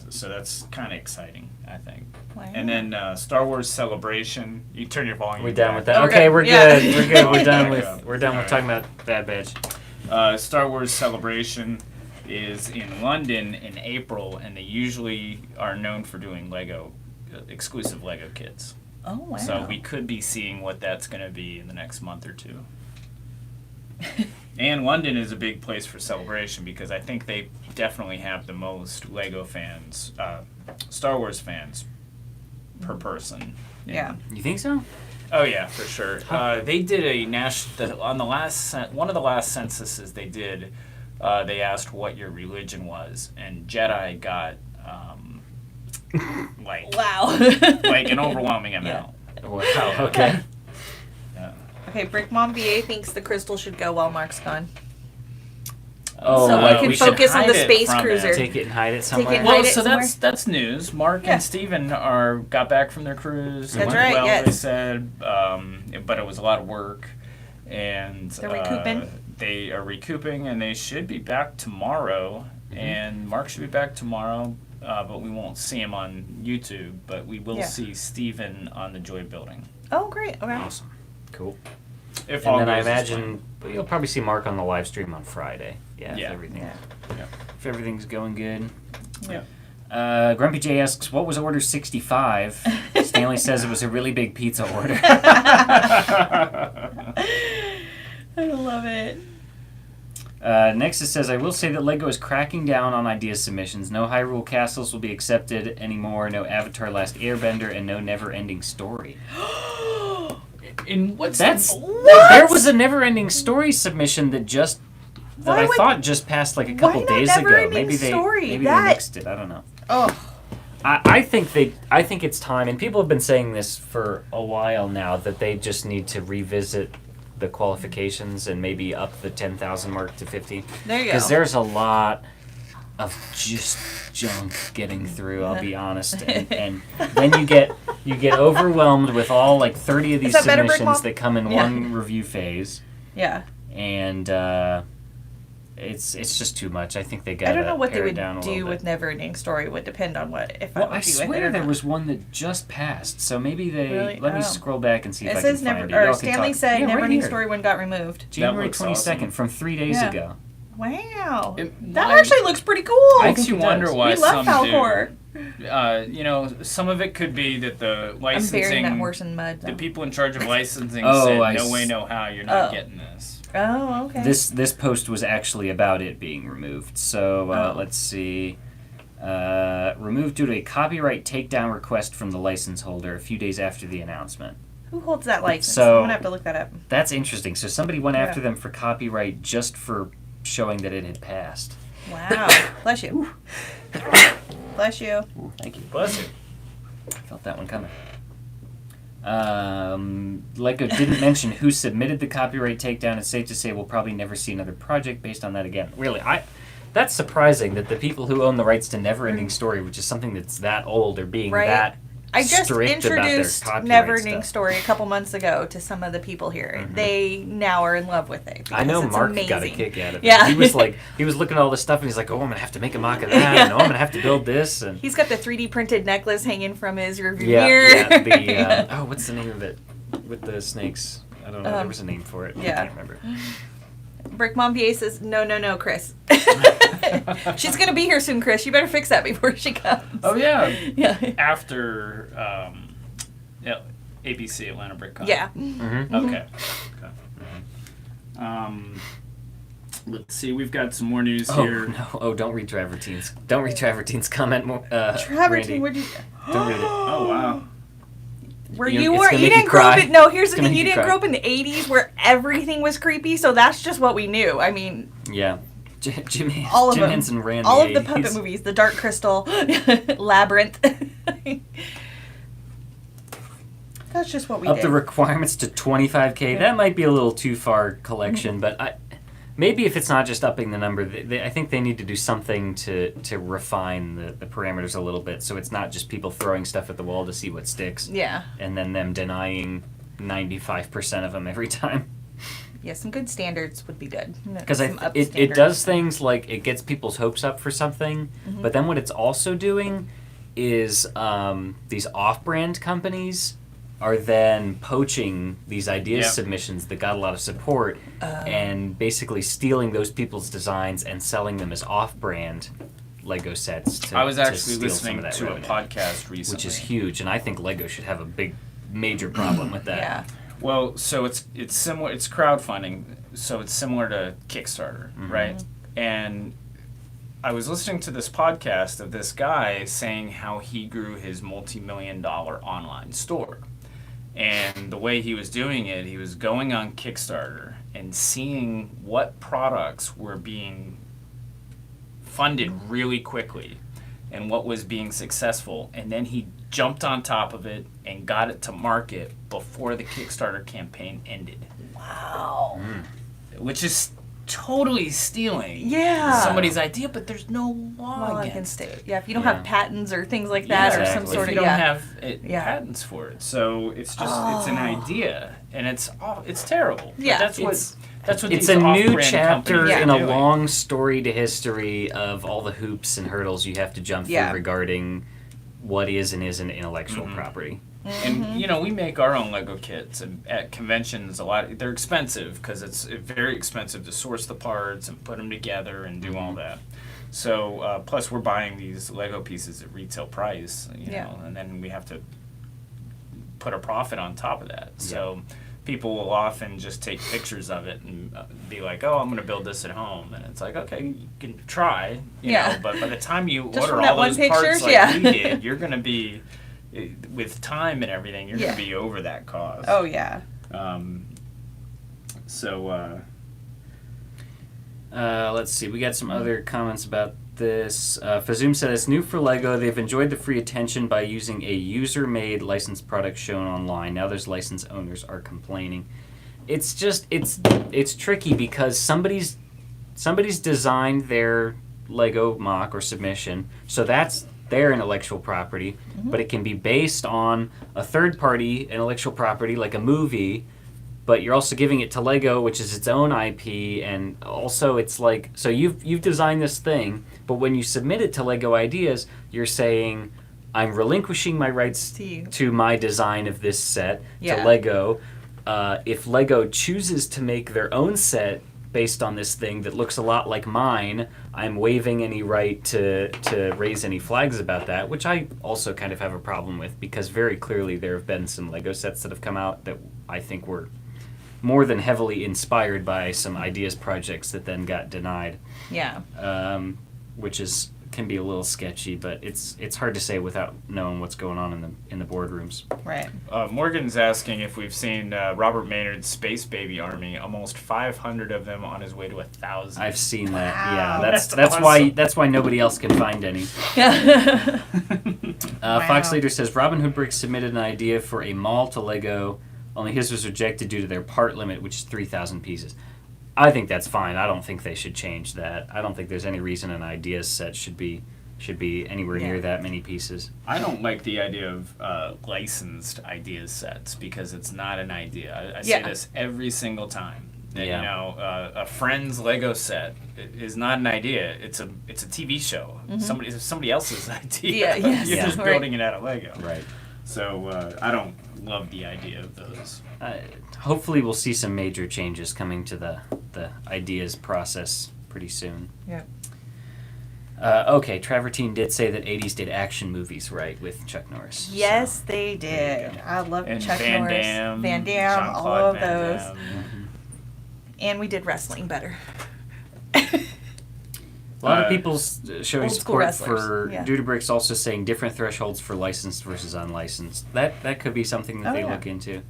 So that's kind of exciting, I think. Wow. And then Star Wars Celebration. You turn your volume. We're done back. with that. Okay, Okay, we're yeah. good. We're good. We're done Back up. with Alright. talking about Bad Batch. Star Wars Celebration is in London in April, and they usually are known for doing exclusive Lego kits. Oh, wow. So we could be seeing what that's going to be in the next month or two. And London is a big place for Celebration because I think they definitely have the most Lego fans, Star Wars fans per person. Yeah. You think so? Oh yeah, for sure. They did a on the one of the last censuses they did. They asked what your religion was, and Jedi got Wow. an overwhelming amount. Wow. Okay. Yeah. Okay, Brick Mom VA thinks the crystal should go while Mark's gone. Oh, So we like can should focus on hide the it space from cruiser. it. Take it and hide it somewhere. and Well, hide it so somewhere. that's news. Mark Yeah. and Steven got back from their cruise. It That's went right, well, yes. they said, but it was a lot of work, and They're recouping? They are recouping, and they should be back tomorrow. And Mark should be back tomorrow, but we won't see him on YouTube. But we will Yeah. see Steven on the Joy Building. Oh, great. Okay. Awesome. Cool. If all And then I goes as imagine you'll probably see Mark on the live stream on Friday. Yeah. Yeah. If everything. Yeah. planned. If everything's going good. Yeah. Grumpy J asks, "What was order 65?" Stanley says it was a really big pizza order. I love it. Nexus says, "I will say that LEGO is cracking down on idea submissions. No Hyrule Castles will be accepted anymore. No Avatar: Last Airbender, and no Never Ending Story." In what's That's What? there was a Never Ending Story submission that Why I would- thought just passed a couple not days ago. Never-Ending Maybe they Story? maybe That- they mixed it. I don't know. Oh. I think it's time, and people have been saying this for a while now, that they just need to revisit the qualifications and maybe up the 10,000 mark to 15. There you go. Because there's a lot of just junk getting through, I'll be honest. And then you get overwhelmed with all like 30 of these that better, Brick submissions Mom? that come in Yeah. one review phase, Yeah. and it's just too much. I think they got. I don't know what they pare it would down a do little with bit. Never Ending Story. Would depend on what if I Well, would I do with it swear or there not. was one that just passed, so maybe they Really? let me Oh. scroll back and see if It I says can never. find it. Or Y'all can Stanley talk- said Yeah, Never right Ending here. Story one got removed. January looks 22nd, awesome. from 3 days Yeah. ago. Wow. It- That why- actually looks pretty cool. Makes think you it wonder does. why We love some Falcor. do. Some of it could be that the I'm licensing, burying that horse in mud. the though. people in charge of licensing Oh, said, I no way, s- no how, you're not Oh. getting this. Oh, okay. This post was actually about it being removed. So Oh. let's see. Removed due to a copyright takedown request from the license holder a few days after the announcement. Who holds that license? So- I'm gonna have to look that up. That's interesting. So somebody went Yeah. after them for copyright just for showing that it had passed. Wow. Bless you. Bless you. Ooh, thank you. Bless you. Felt that one coming. Lego didn't mention who submitted the copyright takedown. It's safe to say we'll probably never see another project based on that again. Really, that's surprising that the people who own the rights to Neverending Story, which is something that's that old, are being Right. that I just strict about their introduced copyright Never Ending stuff. Story a couple months ago to some of the people here. Mhm. They now are in love with it. I know because it's Mark amazing. got a kick out of it. Yeah. He was looking at all this stuff and he's like, oh, I'm going to have to make a mock of that. Yeah. And oh, I'm going to have to build this. And He's got the 3D printed necklace hanging from his rearview yeah, mirror. yeah, oh, what's the name of it? With the snakes. I don't know. There was a name for it. I yeah. can't remember. Brick Mom VA says, no, Chris. She's going to be here soon, Chris. You better fix that before she comes. Oh, yeah. Yeah. After ABC, Atlanta BrickCon. Yeah. Mm-hmm. Okay. Let's see. We've got some more news Oh, here. no. Oh, don't read Travertine's. Don't read Travertine's comment more. Randy. Travertine, where'd you... Don't read it. Oh, wow. Where You- you it's were, gonna you make you didn't grow up cry. in, no, here's the It's gonna thing, you make you didn't grow cry. up in the 80s where everything was creepy, so that's just what we knew. I mean, Yeah. Jim all of Jim them. Henson ran All the of the puppet 80s. movies, The Dark Crystal, Labyrinth. That's just what we Up did. the requirements to 25K. Yeah. That might be a little too far collection, but maybe if it's not just upping the number, I think they need to do something to refine the parameters a little bit, so it's not just people throwing stuff at the wall to see what sticks, Yeah. and then them denying 95% of them every time. Yeah, some good standards would be good. Because Some up it standards. does things like it gets people's hopes up for something, Mhm. but then what it's also doing is these off-brand companies are then poaching these ideas Yep. submissions that got a lot of support and basically stealing those people's designs and selling them as off-brand Lego sets to I was to actually steal some listening of that to a revenue, podcast recently. which is huge, and I think Lego should have a major problem with that. Yeah. Well, so it's similar. It's crowdfunding, so it's similar to Kickstarter, Mhm. right? And I was listening to this podcast of this guy saying how he grew his multi-million-dollar online store. And the way he was doing it, he was going on Kickstarter and seeing what products were being funded really quickly and what was being successful. And then he jumped on top of it and got it to market before the Kickstarter campaign ended, Wow. which is totally stealing Yeah. somebody's idea, but there's no law Well, against it. Yeah, if you don't Yeah. have patents or things like that, or some Exactly. sort if of you don't yeah. have Yeah. patents for it, so it's just it's an Oh. idea, and it's terrible. But Yeah. that's what It's- that's what It's these a new off-brand chapter companies are in a doing. long storied history of all the hoops and hurdles you have to jump through Yeah. regarding what is and isn't intellectual Mhm. property. And we make our own Lego kits, and at conventions they're expensive because it's very expensive to source the parts and put them together and do all that. So plus we're buying these Lego pieces at retail price, Yeah. and then we have to put a profit on top of that. So people will often just take pictures of it and be like, "Oh, I'm going to build this at home," and it's like, "Okay, you can try, you Yeah. know, but by the time you Just order from that all one those picture? parts like Yeah. we did, you're going to be with time and everything, you're Yeah. going to be over that cost." Oh yeah. Let's see. We got some other comments about this. Fazoom said it's new for Lego. They've enjoyed the free attention by using a user-made licensed product shown online. Now there's license owners are complaining. It's tricky because somebody's designed their Lego mock or submission, so that's their intellectual property, but it can be based on a third-party intellectual property, like a movie, but you're also giving it to Lego, which is its own IP, and also it's like, so you've designed this thing, but when you submit it to Lego Ideas, you're saying, I'm relinquishing my rights to my design of this set to Lego. If Lego chooses to make their own set based on this thing that looks a lot like mine, I'm waiving any right to raise any flags about that, which I also kind of have a problem with, because very clearly there have been some Lego sets that have come out that I think were more than heavily inspired by some ideas projects that then got denied. Yeah. Which can be a little sketchy, but it's hard to say without knowing what's going on in the boardrooms. Right. Morgan's asking if we've seen Robert Maynard's Space Baby Army. Almost 500 of them on his way to 1,000. I've seen that. Wow. Yeah, that's awesome. that's why nobody else can find any. Fox Leader says Robin Hood Bricks submitted an idea for a mall to Lego, only his was rejected due to their part limit, which is 3,000 pieces. I think that's fine. I don't think they should change that. I don't think there's any reason an ideas set should be anywhere near that many pieces. I don't like the idea of licensed ideas sets because it's not an idea. I say this every single time. That, you know, a friend's Lego set is not an idea. It's a TV show. Somebody else's idea. You're just building it out of Lego. Right. So I don't love the idea of those. Hopefully we'll see some major changes coming to the ideas process pretty soon. Yeah. Okay, Travertine did say that 80s did action movies, right, with Chuck Norris. Yes, they did. I love Chuck Van Norris. Damme, Van Damme, all Jean-Claude of Van those. Damme. And we did wrestling better. A lot of people showing Old school support wrestlers, for yeah. Dudebricks, also saying different thresholds for licensed versus unlicensed. That could be something that they look into.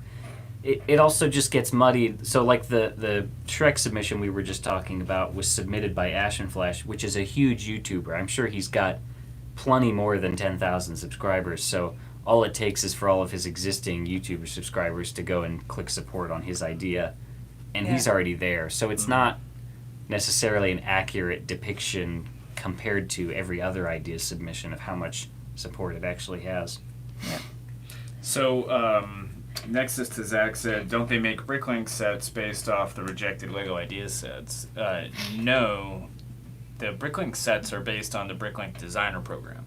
It also just gets muddied. So like the Shrek submission we were just talking about was submitted by Ashen Flash, which is a huge YouTuber. I'm sure he's got plenty more than 10,000 subscribers. So all it takes is for all of his existing YouTuber subscribers to go and click support on his idea, and he's already there. So it's not necessarily an accurate depiction compared to every other idea submission of how much support it actually has. Yeah. So, Nexus to Zach said, don't they make Bricklink sets based off the rejected Lego Ideas sets? No. The Bricklink sets are based on the Bricklink Designer Program.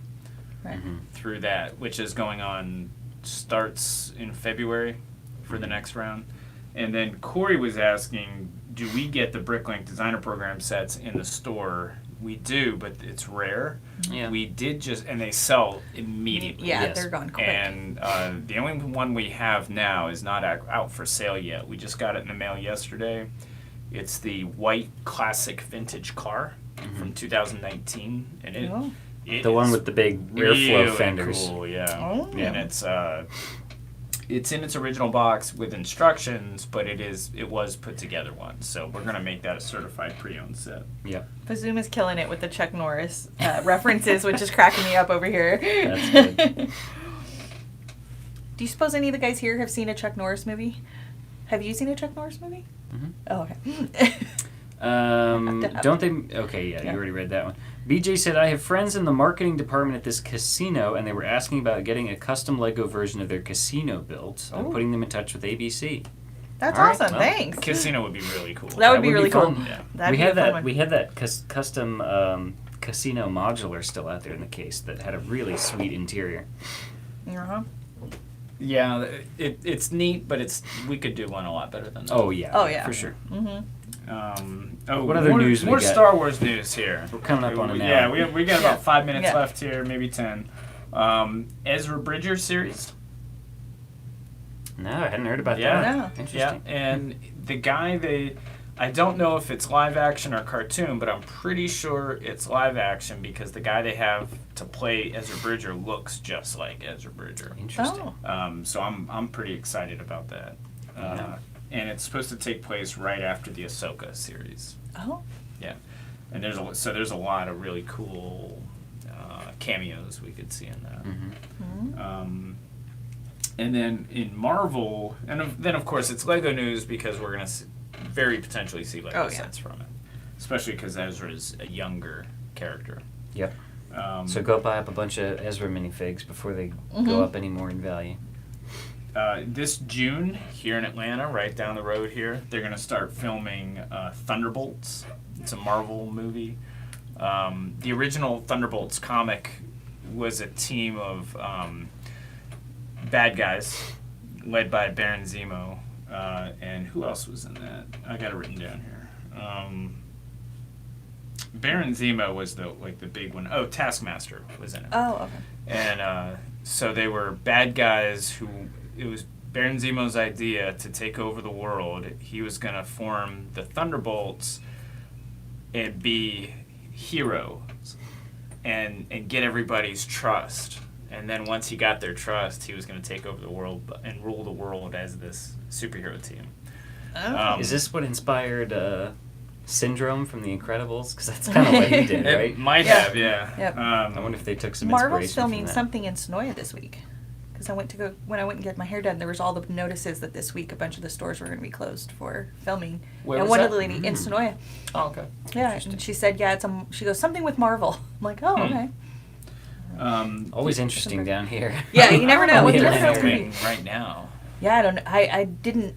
Right. Through that, which is going on, starts in February for the next round. And then Corey was asking, do we get the Bricklink Designer Program sets in the store? We do, but it's rare. Yeah. We did just, and they sell immediately. Yeah, Yes. they're gone quick. And the only one we have now is not out for sale yet. We just got it in the mail yesterday. It's the white classic vintage car from 2019, and it The one is with the big really airflow fenders. cool, yeah. Oh. And it's in its original box with instructions, but it was put together once. So we're gonna make that a certified pre-owned set. Yep. Pazuma's killing it with the Chuck Norris references, which is cracking me up over here. That's good. Do you suppose any of the guys here have seen a Chuck Norris movie? Have you seen a Chuck Norris movie? Mhm. Oh, okay. Don't they? Okay, yeah, you already read that one. BJ said, I have friends in the marketing department at this casino, and they were asking about getting a custom Lego version of their casino built. I'm putting them in touch with ABC. That's All right, awesome. well, Thanks. Casino would be really cool. That would be really cool. fun. Yeah. That'd we be had a fun that. one. We had that custom casino modular still out there in the case that had a really sweet interior. Uh-huh. Yeah, it's neat, but we could do one a lot better than that. Oh yeah. Oh, yeah. For sure. Mm-hmm. What other news we more got? Star Wars news here. We're coming up on an hour. Yeah, we got about 5 minutes Yeah. left here, maybe 10. Ezra Bridger series. No, I hadn't heard about Yeah. that. No. Interesting. Yeah, and the guy I don't know if it's live action or cartoon, but I'm pretty sure it's live action because the guy they have to play Ezra Bridger looks just like Ezra Bridger. Interesting. Oh. So I'm pretty excited about that. Yeah. And it's supposed to take place right after the Ahsoka series. Oh. Yeah, and there's a lot of really cool cameos we could see in that. Mm-hmm. And then in Marvel, and then of course it's Lego news because we're gonna very potentially see Lego sets from it, especially because Ezra's a younger character. Yep. So So go buy up a bunch of Ezra minifigs before they go up any more in value. this June here in Atlanta, right down the road here, they're going to start filming Thunderbolts. It's a Marvel movie. The original Thunderbolts comic was a team of bad guys led by Baron Zemo. And who else was in that? I got it written down here. Baron Zemo was the big one. Oh, Taskmaster was in it. Oh, okay. And so they were bad guys who, it was Baron Zemo's idea to take over the world. He was going to form the Thunderbolts and be heroes and get everybody's trust. And then once he got their trust, he was going to take over the world and rule the world as this superhero team. Oh. Is this what inspired Syndrome from The Incredibles? Because that's kind of what he did, It right? might Yeah. have, yeah. Yep. I wonder if they took some Marvel's inspiration filming from that. something in Sonoya this week. Because when I went and get my hair done, there was all the notices that this week a bunch of the stores were going to be closed for filming. Where and was one that? of the lady in Sonoya. Oh, okay. Yeah, and she said, yeah, she goes, something with Marvel. I'm like, oh, okay. Always interesting down here. Yeah, you never know Oh, what yeah. they're They're filming. filming right now. Yeah, I don't.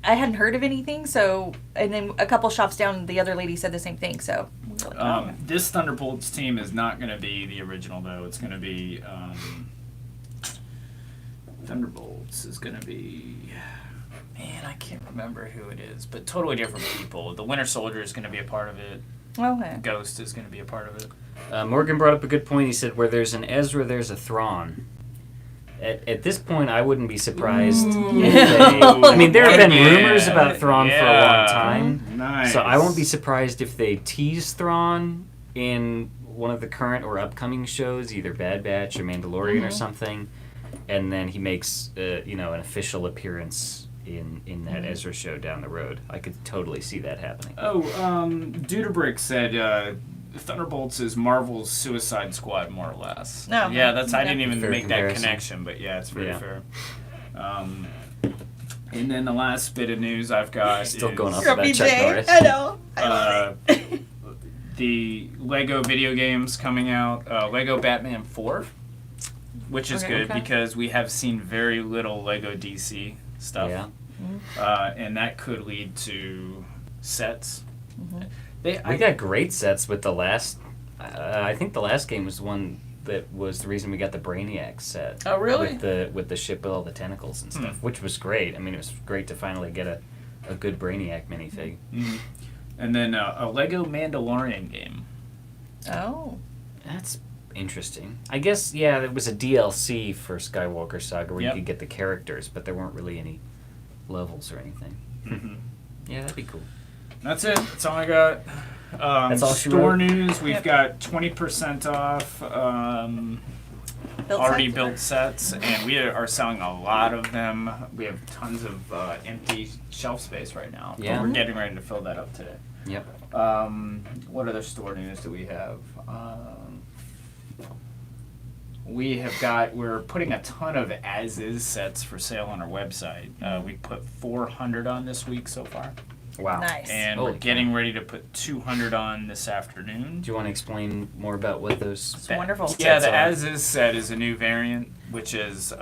I hadn't heard of anything. So, and then a couple shops down, the other lady said the same thing. So, we were like, oh. This Thunderbolts team is not going to be the original, though. It's going to be Thunderbolts is going to be, man, I can't remember who it is, but totally different people. The Winter Soldier is going to be a part of it. Okay. Ghost is going to be a part of it. Morgan brought up a good point. He said, where there's an Ezra, there's a Thrawn. At this point, I wouldn't be surprised if they... I mean, there have been rumors about Thrawn for a long time. Nice. So I won't be surprised if they tease Thrawn in one of the current or upcoming shows, either Bad Batch or Mandalorian or something, and then he makes an official appearance in that Ezra show down the road. I could totally see that happening. Oh, Duderbrick said Thunderbolts is Marvel's Suicide Squad, more or less. No. Yeah, that's I Okay. didn't even Fair make comparison. that connection, but yeah, it's very Yeah. fair. And then the last bit of news I've got Still is going off Grumpy about Chuck J. Norris. I know. I love it. the Lego video games coming out, Lego Batman 4, which is Okay. good because we have seen very little Lego DC stuff. Yeah. And that could lead to sets. We got great sets with the last... I think the last game was the one that was the reason we got the Brainiac set. Oh, really? With the ship with all the tentacles and stuff, which was great. I mean, it was great to finally get a good Brainiac minifig. And then a Lego Mandalorian game. Oh. That's interesting. I guess, yeah, there was a DLC for Skywalker Saga where Yep. you could get the characters, but there weren't really any levels or anything. Yeah, that'd be cool. That's it. That's all I got. That's all she store wrote? news. We've Yep. got 20% off Built already sets? built sets, and we are selling a lot of them. We have tons of empty shelf space right now. but Yeah. we're getting ready to fill that up today. Yep. What other store news do we have? We're putting a ton of as-is sets for sale on our website. We put 400 on this week so far. Wow. Nice. And Holy we're getting ready to put 200 on this afternoon. Do you want to explain more about what those... It's wonderful. Yeah, sets the are? as-is set is a new variant, which is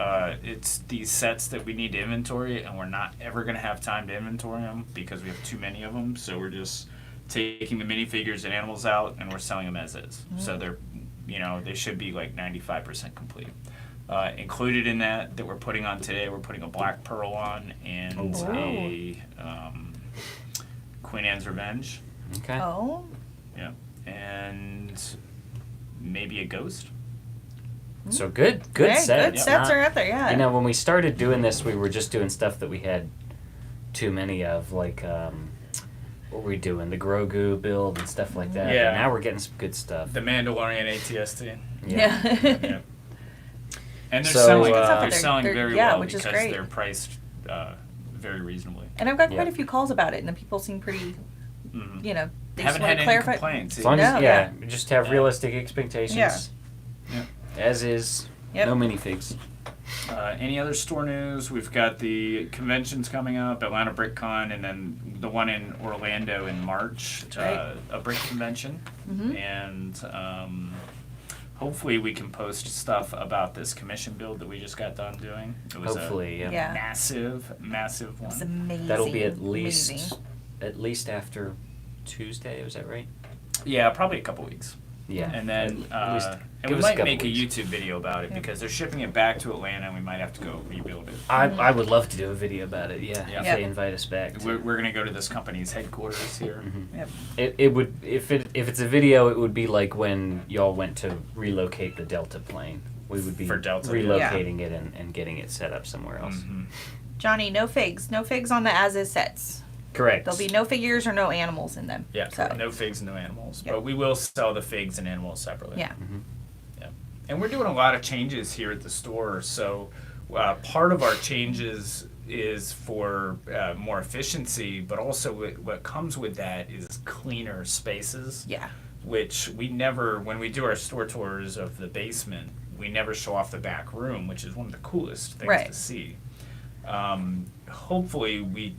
it's these sets that we need to inventory, and we're not ever going to have time to inventory them because we have too many of them. So we're just taking the minifigures and animals out, and we're selling them as is. So they're, they should be like 95% complete. Included in that we're putting on today, we're putting a Black Pearl on and a Queen Anne's Revenge. Okay. Oh. Yeah, and maybe a Ghost. So good Hey, set. good sets are out there, yeah. When we started doing this, we were just doing stuff that we had too many of, like, what were we doing? The Grogu build and stuff like that. Yeah. But now we're getting some good stuff. The Mandalorian ATST. Yeah. Yeah. And they're So, selling, good stuff. they're They're- selling they're- very yeah, well which is because great. they're priced very reasonably. And I've got quite Yeah. a few calls about it, and the people seem pretty, Mhm. they Haven't just want had to any clarify. complaints. As long as, No, yeah, just have Yeah. realistic expectations. Yeah. Yeah. As is. Yep. No minifigs. Any other store news? We've got the conventions coming up, Atlanta BrickCon, and then the one in Orlando in March, right. a brick convention. And hopefully we can post stuff about this commission build that we just got done doing. It was Hopefully, a yeah. massive It was one. amazing. That'll be amazing. at least after Tuesday. Was that right? Yeah, probably a couple weeks. Yeah. And then, At least and give we us a might couple make a weeks. YouTube video about it because they're shipping it back to Atlanta and we might have to go rebuild it. I would love to do a video about it. Yeah. Yeah. If Yep. they invite us back. We're going to go to this company's headquarters here. Yep. It would if it's a video, it would be like when y'all went to relocate the Delta plane. We would be For Delta, relocating it and getting it set up somewhere else. Mhm. Johnny, no figs. No figs on the as-is sets. Correct. There'll be no figures or no animals in them. Yeah, So, no figs and no animals. Yep. But we will sell the figs and animals separately. yeah. Yeah. And we're doing a lot of changes here at the store. So part of our changes is for more efficiency, but also what comes with that is cleaner spaces. Yeah. Which we never, when we do our store tours of the basement, we never show off the back room, which is one of the coolest things Right. to see. Hopefully we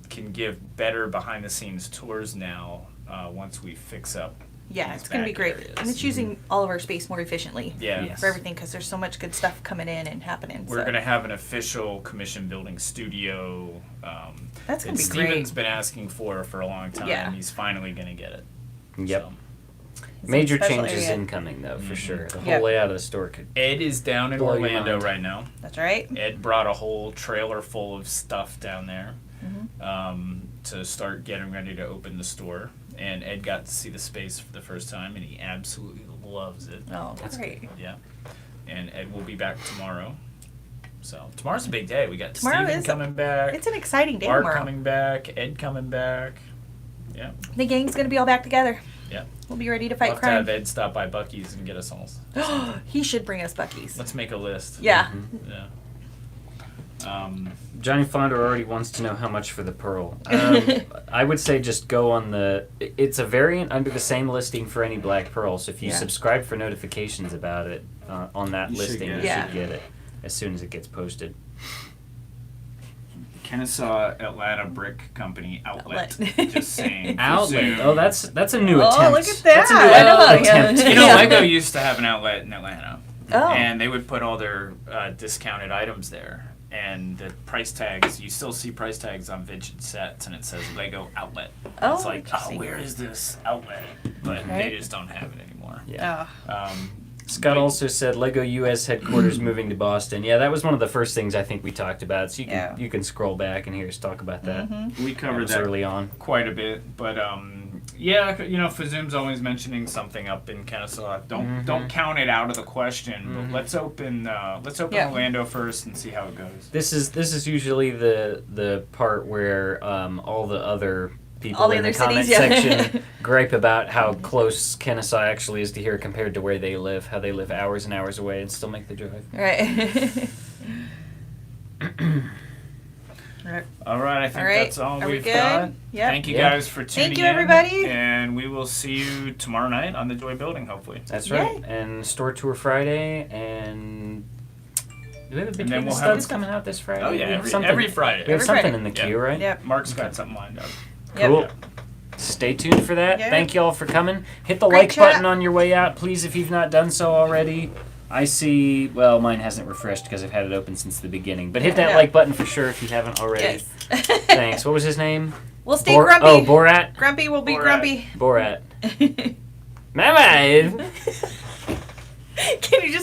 can give better behind the scenes tours now once we fix up. Yeah, these it's going to be back great. areas. And it's using all of our space more efficiently Yeah. Yes. for everything because there's so much good stuff coming in and happening. We're so. going to have an official commission building studio. That's gonna that be great. Steven's been asking for a long time. Yeah. He's finally going to get it. Yep. So. It's Major a special changes area. incoming though, for Mhm. sure. The whole Yep. layout of the store could. Ed is down in Blow your Orlando mind. right now. That's right. Ed brought a whole trailer full of stuff down there Mm-hmm. to start getting ready to open the store. And Ed got to see the space for the first time, and he absolutely loves it. Oh, That's great. Yeah. And Ed will be back tomorrow. So tomorrow's a big day. We got Tomorrow Steven is coming back, It's an exciting day Mark tomorrow. coming back, Ed coming back. Yeah. The gang's going to be all back together. Yeah. We'll be ready to We'll fight have to have crime. Ed stop by Buc-ee's and get us all. He should bring us Buc-ee's. Let's make a list. Yeah. Yeah. Johnny Fonder already wants to know how much for the Pearl. I would say just go on it's a variant under the same listing for any Black Pearl. So if you Yeah. subscribe for notifications about it on that You should listing, get you it. Yeah. should get it as soon as it gets posted. Kennesaw Atlanta Brick Company outlet. Outlet. Just saying. Outlet. Oh, that's a new Oh, attempt. look at that. That's a new I know, attempt. yeah. You know, Yeah. Lego used to have an outlet in Atlanta. Oh. And they would put all their discounted items there. And the price tags, you still see price tags on vintage sets, and it says Lego outlet. Oh, It's like, oh, interesting. where is this outlet? But they Right. just don't have it anymore. Yeah. Oh. Scott also said Lego U.S. headquarters moving to Boston. Yeah, that was one of the first things I think we talked about. So you can scroll back and hear us talk about that. Mm-hmm. We That covered was that early on. quite a bit, but yeah, you know, Fazoom's always mentioning something up in Kennesaw. Don't count it out of the question, but let's open Yeah. Orlando first and see how it goes. This is usually the part where all the other people All the in the other comment cities, yeah. section gripe about how close Kennesaw actually is to here compared to where they live, how they live hours and hours away and still make the drive. Right. Right. All right, I think All right, that's all are we we've good? got. Yep. Thank you Yeah. guys for tuning Thank you, in. everybody. And we will see you tomorrow night on the Joy Building, hopefully. That's Yay. right. And store tour Friday and do we have a big And then thing we'll of have stuff coming out this Friday? Oh We yeah, have every something- Friday. We have Every something Friday. in the Yeah. queue, right? Yep. Mark's got something lined up. Yep. Cool. Stay tuned for that. Yeah. Thank you all for coming. Hit the Great like chat. button on your way out, please, if you've not done so already. I see, well, mine hasn't refreshed because I've had it open since the beginning. But hit that Yeah. like button for sure if you haven't already. Yes. Thanks. What was his name? We'll stay Bor- grumpy. Oh, Borat? Grumpy will be Borat. grumpy. Borat. Bye-bye. Can you just